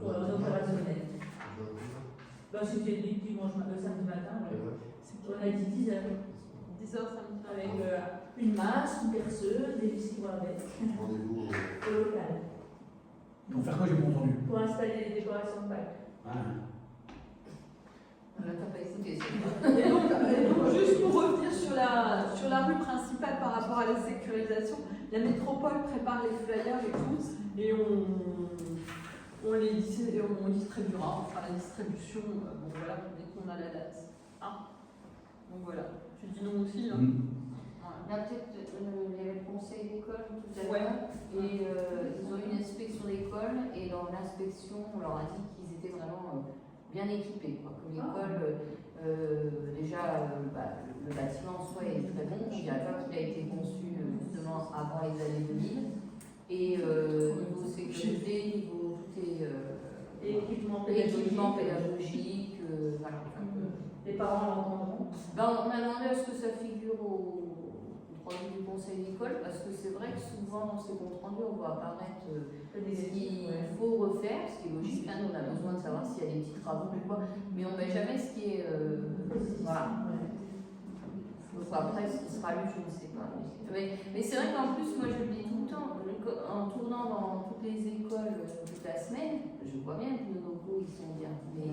Voilà, on est opérationnel. Ben, c'était dimanche samedi matin. Ouais. On a dit 10h. 10h samedi. Avec une masse, une perceuse, des vis qui vont avec. Rendez-vous Au local. Pour faire quoi, j'ai pas entendu? Pour installer les décorations de Pâques. T'as pas écouté, Et donc, juste pour revenir sur la rue principale par rapport à la sécurisation, la métropole prépare les flyers et tout, et on distribuera, on fera la distribution, bon voilà, dès qu'on a la date. Hein, donc voilà, tu dis non aussi, hein. On a peut-être il y avait le conseil d'école tout à Ouais. l'heure et ils ont eu une inspection d'école et dans l'inspection on leur a dit qu'ils étaient vraiment bien équipés, quoi. Que l'école déjà le bâtiment en soi est très bon, je dirais pas qu'il a été conçu justement avant les années 2000 et niveau sécurité, niveau tout est équipement pédagogique, voilà. Les parents l'entendront. Ben, on a demandé à ce que ça figure au rendu du conseil d'école, parce que c'est vrai que souvent dans ces comptes rendus, on va apparaître ce qu'il faut refaire, ce qui est logique. Hein, nous, on a besoin de savoir s'il y a des petits travaux ou quoi, mais on ne met jamais ce qui est. Voilà. Donc après, ce qui sera lu, je ne sais pas. Mais c'est vrai qu'en plus, moi je le dis tout le temps, en tournant dans toutes les écoles toute la semaine, je vois bien que nos locaux ils sont bien. Mais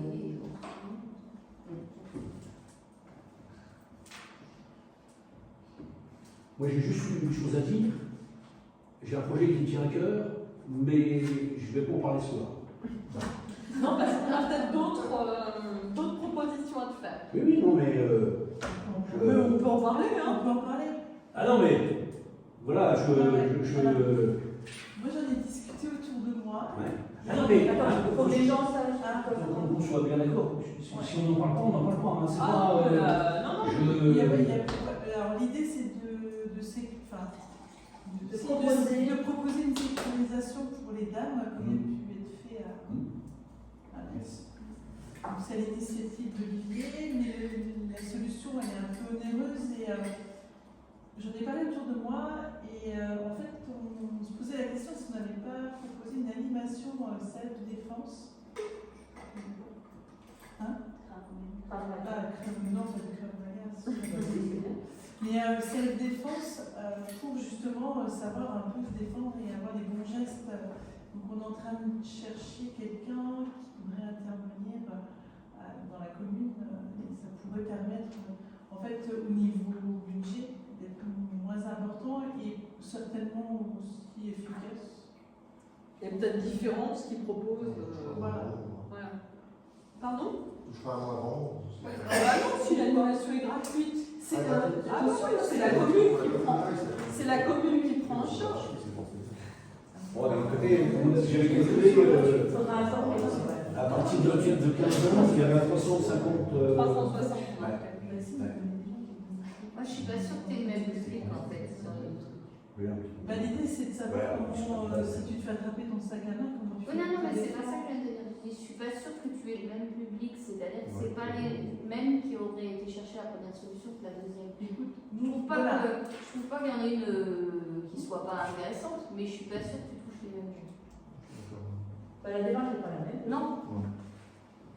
Moi, j'ai juste une chose à dire. J'ai un projet qui me tient à cœur, mais je vais pas en parler ce soir. Non, parce qu'on a peut-être d'autres propositions à te faire. Oui, non, mais. On peut en parler, hein. On peut en parler. Ah non, mais. Voilà, Moi, j'en ai discuté autour de moi. Ouais. Ah non, mais. Attends, faut que les gens sachent. Faut qu'on soit bien d'accord. Si on n'en parle pas, on n'en parle pas. Hein. C'est pas. Il y a- alors, l'idée, c'est de proposer une sécurisation pour les dames, comme il a pu être fait à Metz. Donc, c'est à l'initiative d'Olivier, mais la solution, elle est un peu onéreuse et j'en ai parlé autour de moi et en fait, on se posait la question si on n'avait pas proposé une animation self-défense. Hein? Non, pas de crème malaise. Mais self-défense pour justement savoir un peu se défendre et avoir les bons gestes. Donc on est en train de chercher quelqu'un qui pourrait intervenir dans la commune et ça pourrait permettre en fait au niveau budget d'être moins important et certainement aussi efficace. Il y a peut-être différence qu'ils proposent. Voilà. Pardon? Je ferai un mois avant. Ah non, si l'animation est gratuite. C'est la commune qui prend en charge. Bon, d'un côté, j'avais calculé à partir de 15 ans, il y avait 350. 360. moi, je suis pas sûre que tu aies le même public en fait sur le truc. L'idée c'est de savoir comment, si tu te fais attraper ton sac à main, comment tu Oui, non, mais c'est pas ça que je viens de dire. Je suis pas sûre que tu aies le même public, c'est-à-dire que c'est pas les mêmes qui auraient été chercher la première solution que la deuxième. Écoute, Je nous, trouve pas voilà. qu'il y en ait une qui soit pas intéressante, mais je suis pas sûre que tu touches les mêmes gens. Bah, la démarche n'est pas la même. Non.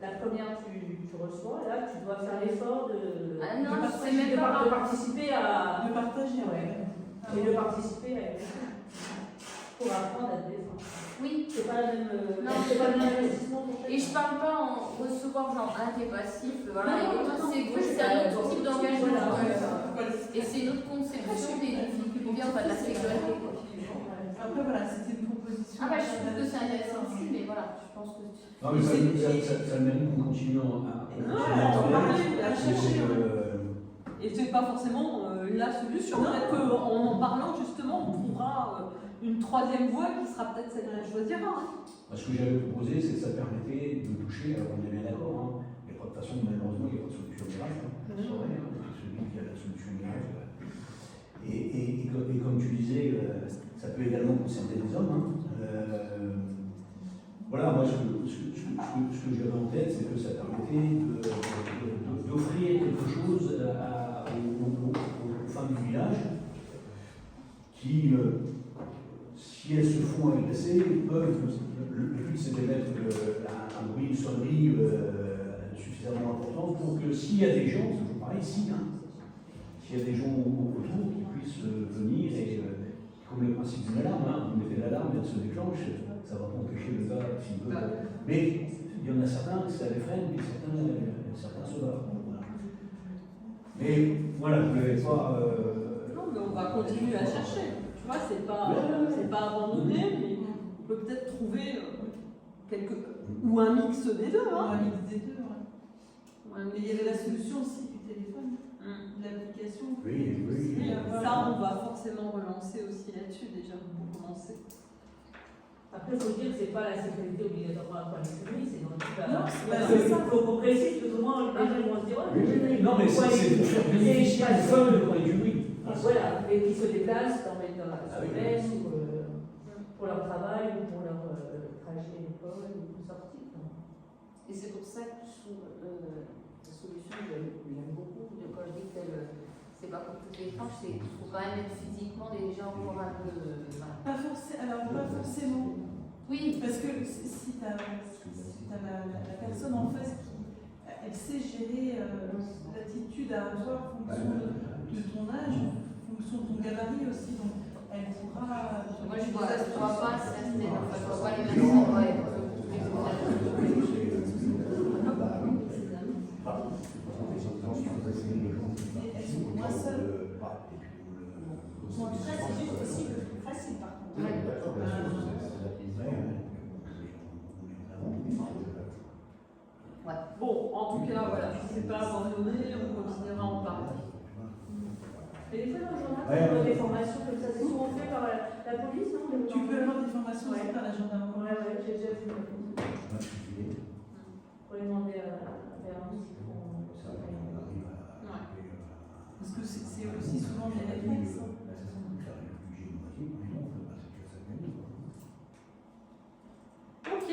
La première, tu reçois, là, tu dois faire l'effort de, Ah non, de c'est même pas de participer à. De partager, Ouais. Ah Et bon. de participer à pour apprendre à te défendre. Oui. C'est pas la même, Non, c'est pas le même investissement pour Et je parle pas en recevoir genre un t'es passif, voilà, Non, et non, l'autre non, c'est non, que c'est un autre type d'engagement. Et c'est une autre conception des difficultés, enfin de la sécurité. Quoi. Après, voilà, c'était une proposition. Ah bah je trouve que c'est intéressant aussi, mais voilà, je pense que. Non, mais ça mérite qu'on continue à chercher. Et c'est pas forcément la solution. Peut-être qu'en en parlant, justement, on trouvera une troisième voie qui sera peut-être celle qu'on choisira. Ce que j'avais proposé, c'est que ça permettait de toucher, alors on est bien d'accord, il n'y a pas de façon, malheureusement, il n'y a pas de solution miracle. C'est vrai, c'est celui qui a la solution miracle. Et comme tu disais, ça peut également concerner les hommes. Voilà, moi, ce que j'avais en tête, c'est que ça permettait d'offrir quelque chose aux femmes du village qui, si elles se font agresser, peuvent. Le but, c'est d'émettre un bruit, une sonnerie suffisamment important pour que s'il y a des gens, c'est toujours pareil ici, s'il y a des gens autour qui puissent venir et, comme le principe d'une alarme, vous mettez l'alarme, elle se déclenche, ça va pas empêcher le gars s'il peut. Mais il y en a certains, ça les freine, puis certains se battent. Voilà. Mais voilà, je ne voulais pas. Non, mais on va continuer à chercher. Tu vois, c'est pas abandonné, mais on peut peut-être trouver ou un mix des deux. Un mix des deux, ouais. Ouais, Mais il y avait la solution aussi du téléphone, de l'application. Oui. Ça, on va forcément relancer aussi là-dessus déjà pour commencer. Après, il faut dire que ce n'est pas la sécurité obligatoire pour les publics, c'est dans le cas. Non, Il faut qu'on précise, parce que moi, les gens vont se dire, Non, mais c'est pour faire bénéficier les femmes de coin du bruit. Voilà, et qui se déplacent dans la oui. semaine, ou pour leur travail, ou pour leur trajet à l'école, ou pour sortir. Et c'est pour ça que je trouve la solution, j'aime beaucoup. Quand je dis que c'est pas pour toutes les tranches, c'est qu'il faut quand même être physiquement déjà encore un peu. Pas forcément. Oui. Parce que si tu as, la personne en face qui elle sait gérer l'attitude à avoir en fonction de ton âge, en fonction de ton gabarit aussi, donc elle pourra. Moi je vois pas certaines, enfin je vois pas les mêmes endroits. Elles sont moins seules. En tout cas, c'est juste possible, facile par contre. Bon, en tout cas, voilà, si c'est pas abandonné, on continuera à en parler. Et des fois, dans le journal, on a des formations comme ça, c'est souvent fait par la police, non? Tu peux avoir des formations aussi par la gendarmerie. Ouais, j'ai déjà vu. Pour les demander à Véronique. Parce que c'est aussi souvent des réflexes. Ok,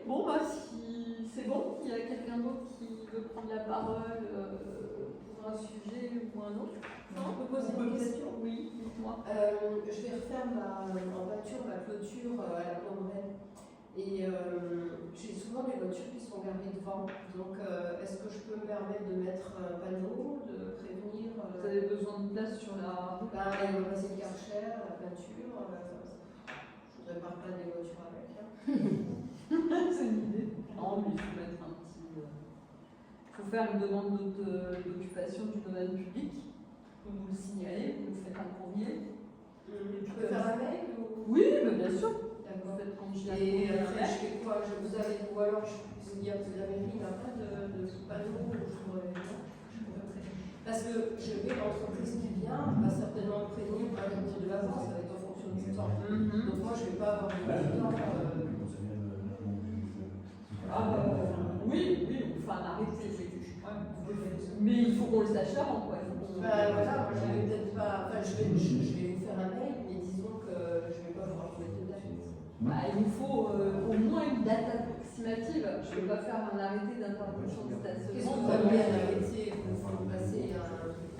bon bah si c'est bon, il y a quelqu'un d'autre qui veut prendre la parole pour un sujet ou un autre. Non, on peut poser une question. Oui, dites-moi. Je vais refaire en voiture ma clôture à la Pomerelle. Et j'ai souvent des voitures qui sont garées devant. Donc, est-ce que je peux me permettre de mettre un panneau, de prévenir Vous avez besoin de place sur la route? Ben, il va passer le Karcher, la peinture. Je voudrais pas reprendre les voitures avec. C'est une idée. Non, mais il faut mettre un petit. Il faut faire une demande d'occupation du domaine public. Vous le signalez, vous faites un courrier. Je peux faire un mail ou... Oui, mais bien sûr. D'accord. Vous faites quand je Et après, je fais quoi? Vous avez, ou alors je peux vous dire que la mairie n'a pas de panneau, parce que je vais l'entreprise qui vient va certainement me prévenir par le de l'avance, ça va être en fonction du temps. Donc moi je ne vais pas avoir de temps. Oui, on fait un arrêté. Mais il faut qu'on le sache avant, quoi. Voilà, moi je vais peut-être pas. Enfin, je vais vous faire un mail, mais disons que je ne vais pas vous retrouver de date. Il nous faut au moins une date approximative. Je ne vais pas faire un arrêté d'intervention de Qu'est-ce que stationnement. vous avez à l'arrêté? Vous passer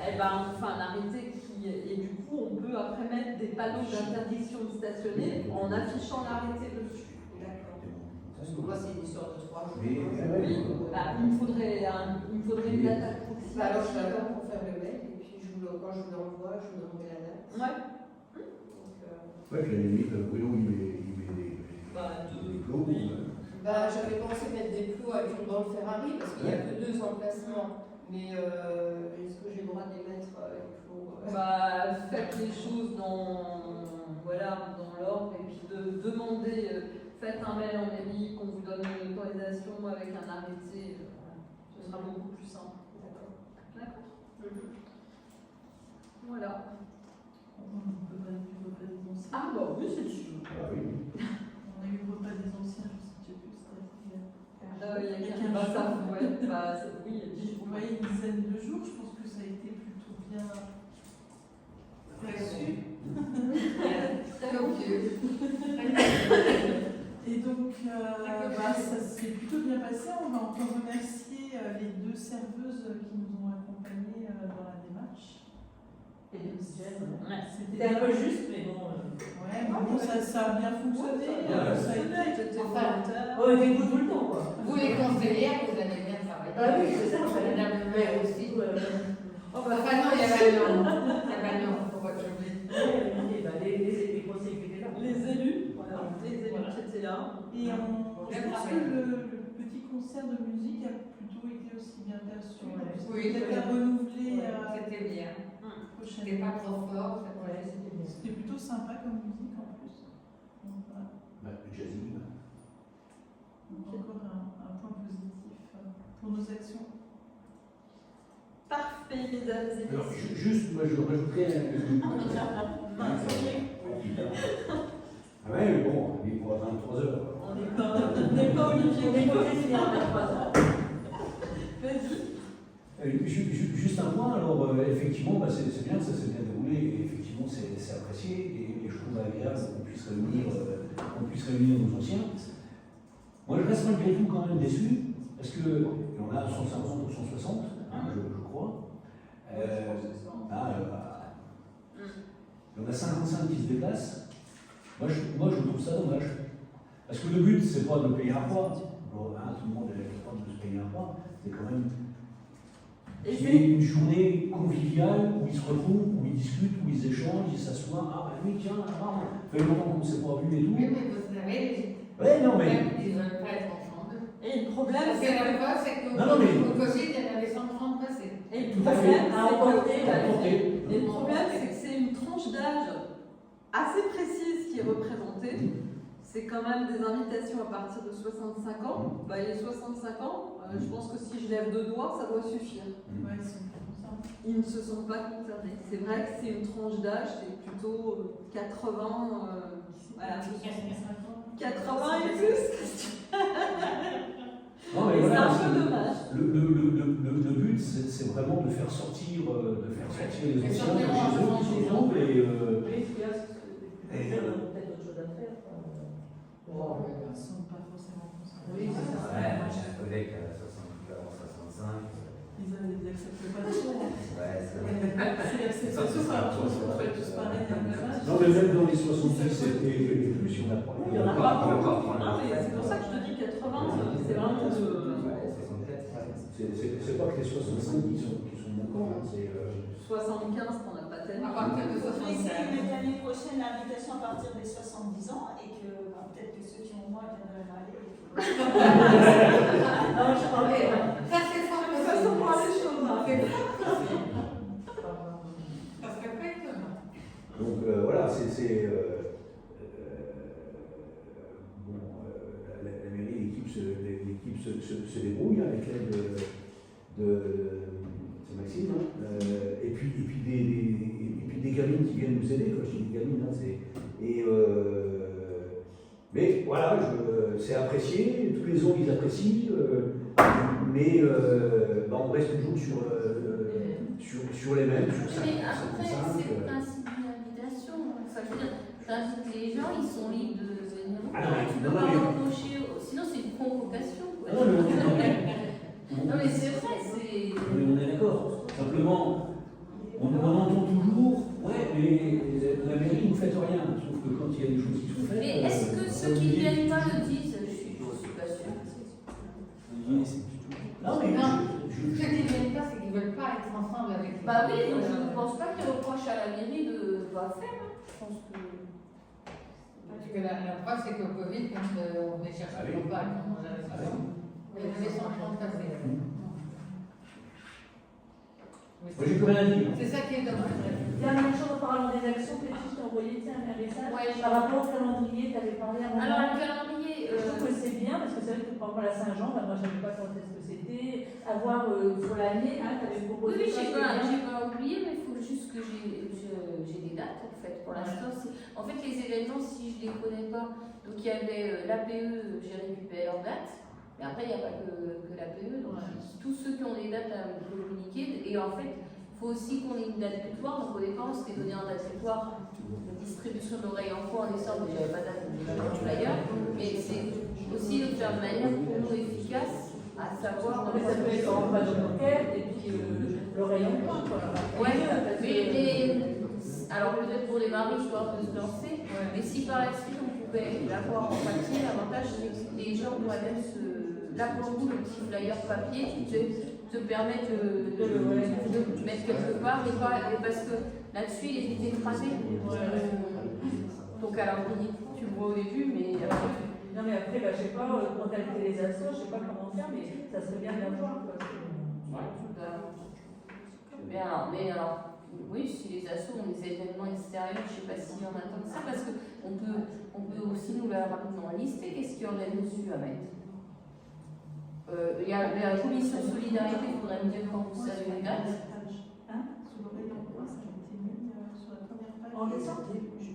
eh ben, on fait un arrêté et du coup, on peut après mettre des panneaux d'interdiction de stationner en affichant l'arrêté dessus. D'accord. Parce que moi, c'est une histoire de 3 jours. Oui, Oui, bah, il me faudrait une date approximative. Bah, alors, je l'attends pour faire le mail, et puis quand je vous l'envoie, je vous donnerai la date. Ouais. Donc, Ouais, puis à la limite, Bruno, il met des plots. bah, j'avais pensé mettre des plots avec une bande Ferrari, parce qu'il n'y a que 2 emplacements. Mais est-ce que j'ai le droit de les mettre avec plots Bah, faites les choses dans l'ordre et puis demandez, faites un mail en mairie qu'on vous donne une autorisation avec un arrêté. Ce sera beaucoup plus simple. D'accord. Voilà. On peut pas du repas des anciens. Ah bah oui, c'est sûr. Ah oui. On a eu le repas des anciens, je sais plus, c'était Il y a 15 jours. Ouais, bah, oui, il y a 10 jours. une dizaine de jours, je pense que ça a été plutôt bien reçu. Très obvieux. Et donc, ça s'est plutôt bien passé. On va encore remercier les 2 serveuses qui nous ont accompagnés dans la démarche. Et les musiciennes, C'était c'était un peu juste, mais bon. Ouais, mais bon, ça a bien fonctionné. Ça a été. On était tout le temps, quoi. Vous les conseillères, vous allez bien travailler. Ah oui, c'est ça. Madame le maire aussi. Enfin, Enfin non, il y a Magnon. Il y a Magnon, faut pas que j'oublie. les conseils qui étaient là. Les élus, voilà, les élus qui étaient là. Et je pense que le petit concert de musique a plutôt été aussi bien perçu. Oui, Peut-être à renouveler C'était bien. C'était prochainement. pas trop fort. C'était bien. C'était plutôt sympa comme musique en plus. Donc, voilà. Jazzy. Donc, encore un point positif pour nos actions. Parfait, mesdames et Alors, messieurs. juste, moi, je rajouterais Ah ouais, mais bon, il est pour 23 heures. On n'est pas Olivier. On est posé à 23 ans. Vas-y. Juste un point, alors effectivement, c'est bien, ça s'est bien déroulé, et effectivement c'est apprécié, et je trouve agréable qu'on puisse réunir nos anciens. Moi je reste malgré tout quand même déçu, parce qu'il y en a 150 ou 160, je crois. Il y en a 55 qui se déplacent. Moi je trouve ça dommage. Parce que le but, c'est pas de payer un poids. Bon, tout le monde est capable de se payer un poids. C'est quand même Et qu'il y ait une journée conviviale où ils se retrouvent, où ils discutent, où ils échangent, ils s'assoient. Ah, ben oui, tiens, ça fait longtemps qu'on ne s'est pas vu et tout. Oui, mais vous savez, Ouais, non, mais. ils veulent pas être ensemble. Et le problème, Parce que la fois, c'est qu'au Non, mais- Covid, il y en avait 130 passés. Et le Tout à problème, fait. c'est Apporter. et le problème, c'est que c'est une tranche d'âge assez précise qui est représentée. C'est quand même des invitations à partir de 65 ans. Bah, il y a 65 ans, je pense que si je lève 2 doigts, ça doit suffire. Ouais, c'est comme ça. Ils ne se sont pas concernés. C'est vrai que c'est une tranche d'âge, c'est plutôt 80, voilà, 80 et plus. Non, mais Et c'est voilà, un peu dommage. le but, c'est vraiment de faire sortir les Et anciens de sortir chez eux qui sont autour et. Oui, ce qu'il y a, c'est peut-être autre chose à faire. Ils ne sont pas forcément concernés. Oui, c'est ça. Ouais, moi j'ai un collègue qui a 65. Ils n'acceptent pas de son. Ouais, c'est vrai. C'est l'acceptation par rapport à tous pareil à la base. Non, mais même dans les 70 et plus, il y en a pas. Il y en a pas. Non, mais c'est pour ça que je te dis 80, c'est vraiment de. Ouais, 64. C'est pas que les 65 qui sont manquants, c'est. 75, t'en as pas À tellement. partir de Mais 65. c'est l'année prochaine l'invitation à partir des 70 ans et que peut-être que ceux qui ont moins viendraient râler. Non, je crois que. Ça, c'est fort De toute façon, pour aller chaud, Ça serait pas étonnant. Donc voilà, la mairie, l'équipe se débrouille avec l'aide de c'est Maxime, hein, et puis des gamines qui viennent nous aider, quand je dis des gamines, mais voilà, c'est apprécié, tous les ans ils apprécient, mais on reste toujours sur les mêmes, sur 5, Mais après, 55. c'est le principe de l'invitation. Ça veut dire, t'invites les gens, ils sont libres de venir. Ah non, mais- Tu peux non, pas mais- reprocher, sinon c'est une convocation. Quoi. Non, mais Non, mais c'est vrai, c'est. on est d'accord. Simplement, la mairie, vous ne faites rien, sauf que quand il y a des choses qui sont faites. Mais est-ce que ceux qui ne viennent pas le disent? Je suis pas sûre. L'idée, c'est plutôt. Non, mais Non, ceux qui ne viennent pas, c'est qu'ils ne veulent pas être ensemble avec les Bah oui, donc je ne pense pas qu'ils reprochent à la mairie de pas faire. Hein. Je pense que. Parce que la preuve, c'est qu'au Covid, quand on venait chercher le repas, on avait il y avait 130 passés. moi, j'ai plus rien à dire. C'est ça qui est dommage. Dernière chose en parlant des actions, peut-être juste envoyer un message Ouais, par rapport au calendrier, tu avais parlé à un moment. Alors, le calendrier. Je trouve que c'est bien parce que c'est vrai que par rapport à la Saint-Jean, moi je ne savais pas quand est-ce que c'était. Avoir pour l'année, tu avais Oui, proposé. oui, j'ai pas oublié, mais il faut juste que j'ai des dates en fait. Pour l'instant, en fait, les événements, si je les connais pas, donc il y avait l'APE, j'ai récupéré leurs dates. Mais après, il n'y a pas que l'APE, donc tous ceux qui ont des dates à me communiquer. Et en fait, il faut aussi qu'on ait une date butoir. Donc au départ, on s'était donné un date butoir de distribution d'oreilles en cours en décembre, mais j'avais pas de date de flyer. Mais c'est aussi de faire de manière pour nous efficace à savoir. Non, mais ça peut être en page de moquette et puis l'oreille en coin, quoi. Ouais, mais alors peut-être pour les maris, histoire de se lancer, mais si par la suite on pouvait l'avoir en papier, l'avantage c'est que les gens pourraient même se. Là pour vous, le petit flyer papier qui te permet de mettre quelque part, et parce que là-dessus il est vite écrasé. Donc alors tu le vois au début, mais. Non, mais après, bah, je sais pas, contacter les assos, je sais pas comment faire, mais ça serait bien de l'avoir, quoi. Mais alors, oui, si les assos ont des événements extérieurs, je ne sais pas s'il y en a tant que ça, parce qu'on peut aussi nous la rapidement lister. Qu'est-ce qu'il y en a dessus à mettre? Il y a la commission solidarité, il faudrait me dire quand vous savez les dates. Sous l'oreille en coin, ça a été mis sur la première page. En décembre?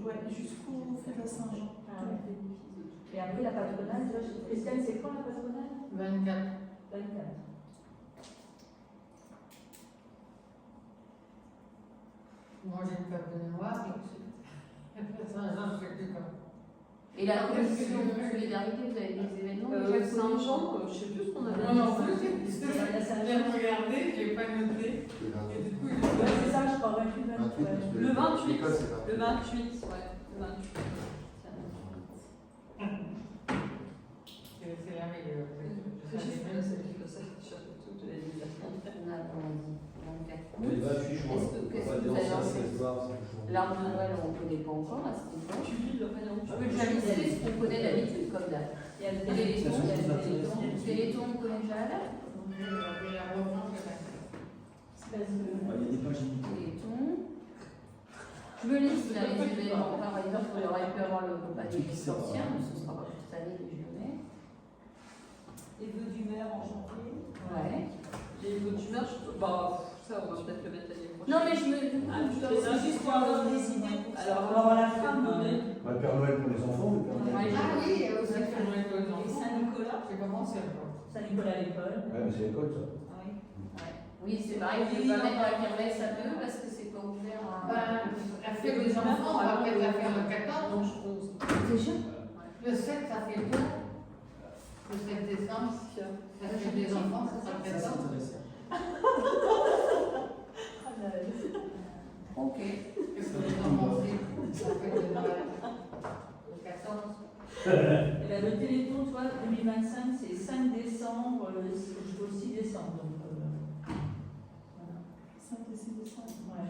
Ouais, jusqu'au fête à Saint-Jean. Et après, la patronale, Christiane, c'est quand la patronale? 24. 24. Moi, j'ai une carte de mémoire. Saint-Jean, je ne sais plus quand. Et la commission solidarité, vous avez des événements déjà Saint-Jean, je ne sais plus ce qu'on avait. Moi non plus, j'ai regardé, je n'ai pas noté. Le Et 28. du coup, Ouais, c'est ça, je crois, 28, 28, 28. Le 28. l'école, c'est pas. Le 28, ouais. Le 28. c'est la meilleure. Je sais pas, c'est que ça, je cherche tout, je l'ai dit. Les 28 juin. Qu'est-ce On va que vous danser avez à lancé 16 bars, c'est toujours. L'arbre de Noël, on ne connaît pas encore à ce niveau. Tu lis le rayon. Je peux déjà lister ce qu'on connaît d'habitude comme date. Il y a le Téléthon, téléthon, il y a le téléthon. Téléthon, on connaît déjà la date. Parce que- Il y a des pages limitées. Téléthon. Je me liste là les événements. Par exemple, il aurait pu avoir le compagnie des sorcières, mais ce sera pas toute cette année que je le mets. Les vœux du maire en janvier. Ouais. Les mots d'humeur, bah, ça, on va peut-être le mettre l'année prochaine. Non, mais je me. C'est juste pour avoir des idées. Alors, Alors, la femme, Bah, le Père Noël pour les enfants, le Père Noël. Ah oui, il y a aussi Et Saint-Nicolas. J'ai commencé. Saint-Nicolas à l'école. Ouais, mais c'est l'école, ça. Oui. Oui, c'est pareil, je ne vais pas mettre la kermesse à peu parce que c'est pas ouvert à. La fête des enfants, on va peut-être la faire le 14. Déjà. Le 7, ça fait 2. Le 7 décembre, la fête des enfants, ça sera le Ça, c'est 14. intéressant. Ok. Qu'est-ce que vous en pensez? La fête de Noël. Le 14. Et là, le téléthon, tu vois, 2025, c'est 5 décembre jusqu'au 6 décembre. Donc, voilà. 5 et 6 décembre. Ouais.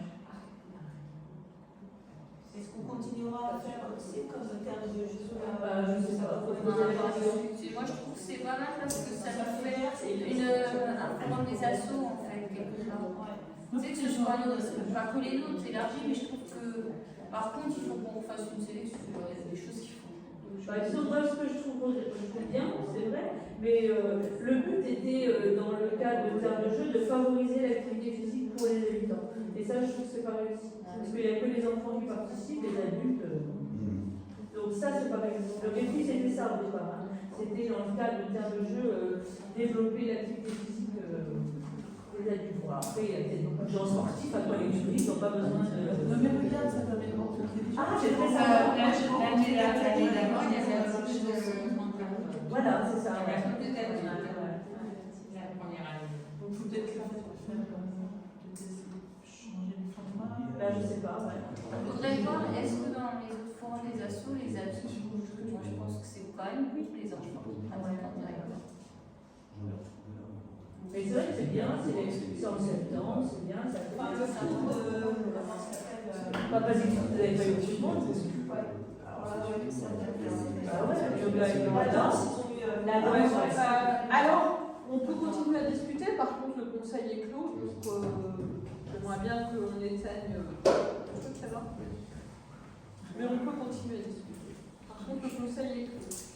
Est-ce qu'on continuera à faire aussi comme le terme de Jésus? Je sais pas. Moi, je trouve que c'est pas mal parce que ça nous fait un programme des assos en fait, quelque part. Tu sais que ce soit pas que les nôtres, élargi, mais je trouve que par contre, il faut qu'on fasse une sélection. Il y a des choses qu'il faut. Disons, moi, ce que je trouve bien, c'est vrai, mais le but était, dans le cadre de terme de jeu, de favoriser l'activité physique pour les habitants. Et ça, je trouve que c'est pas réussi. Parce qu'il n'y a que les enfants qui participent, les adultes. Donc ça, c'est pas réussi. L'objectif, c'était ça au départ. Hein. C'était dans le cadre de terme de jeu, développer l'activité physique pour les adultes. Bon, après, il y a peut-être beaucoup de gens sportifs, après les publics n'ont pas besoin de. Non, mais regarde, ça permet de rencontrer des gens. Ah, j'ai fait ça. L'année d'avant, il y avait un peu de. Voilà, c'est ça. Il y a Ouais. beaucoup d'années. La première année. Donc, peut-être que faire changer le format. Là, je sais pas, ouais. On voudrait voir, est-ce que dans les autres forums des assos, les avis bougent? Parce que moi, je pense que c'est quand même plus les enfants qui travaillent en direct. Mais c'est vrai que c'est bien, c'est en septembre, c'est bien, ça fait Enfin, le fond de. Comment ça s'appelle Pas parce que vous n'avez pas eu tout le monde. Alors là, ouais, ça vient de- Ah ouais, le yoga et le La yoga. danse, ils ont eu. La danse, ouais. Alors, on peut continuer à discuter, par contre, le conseil est clos, donc j'aimerais bien qu'on éteigne. Ça va. Mais on peut continuer à discuter. Par contre, le conseil est clos.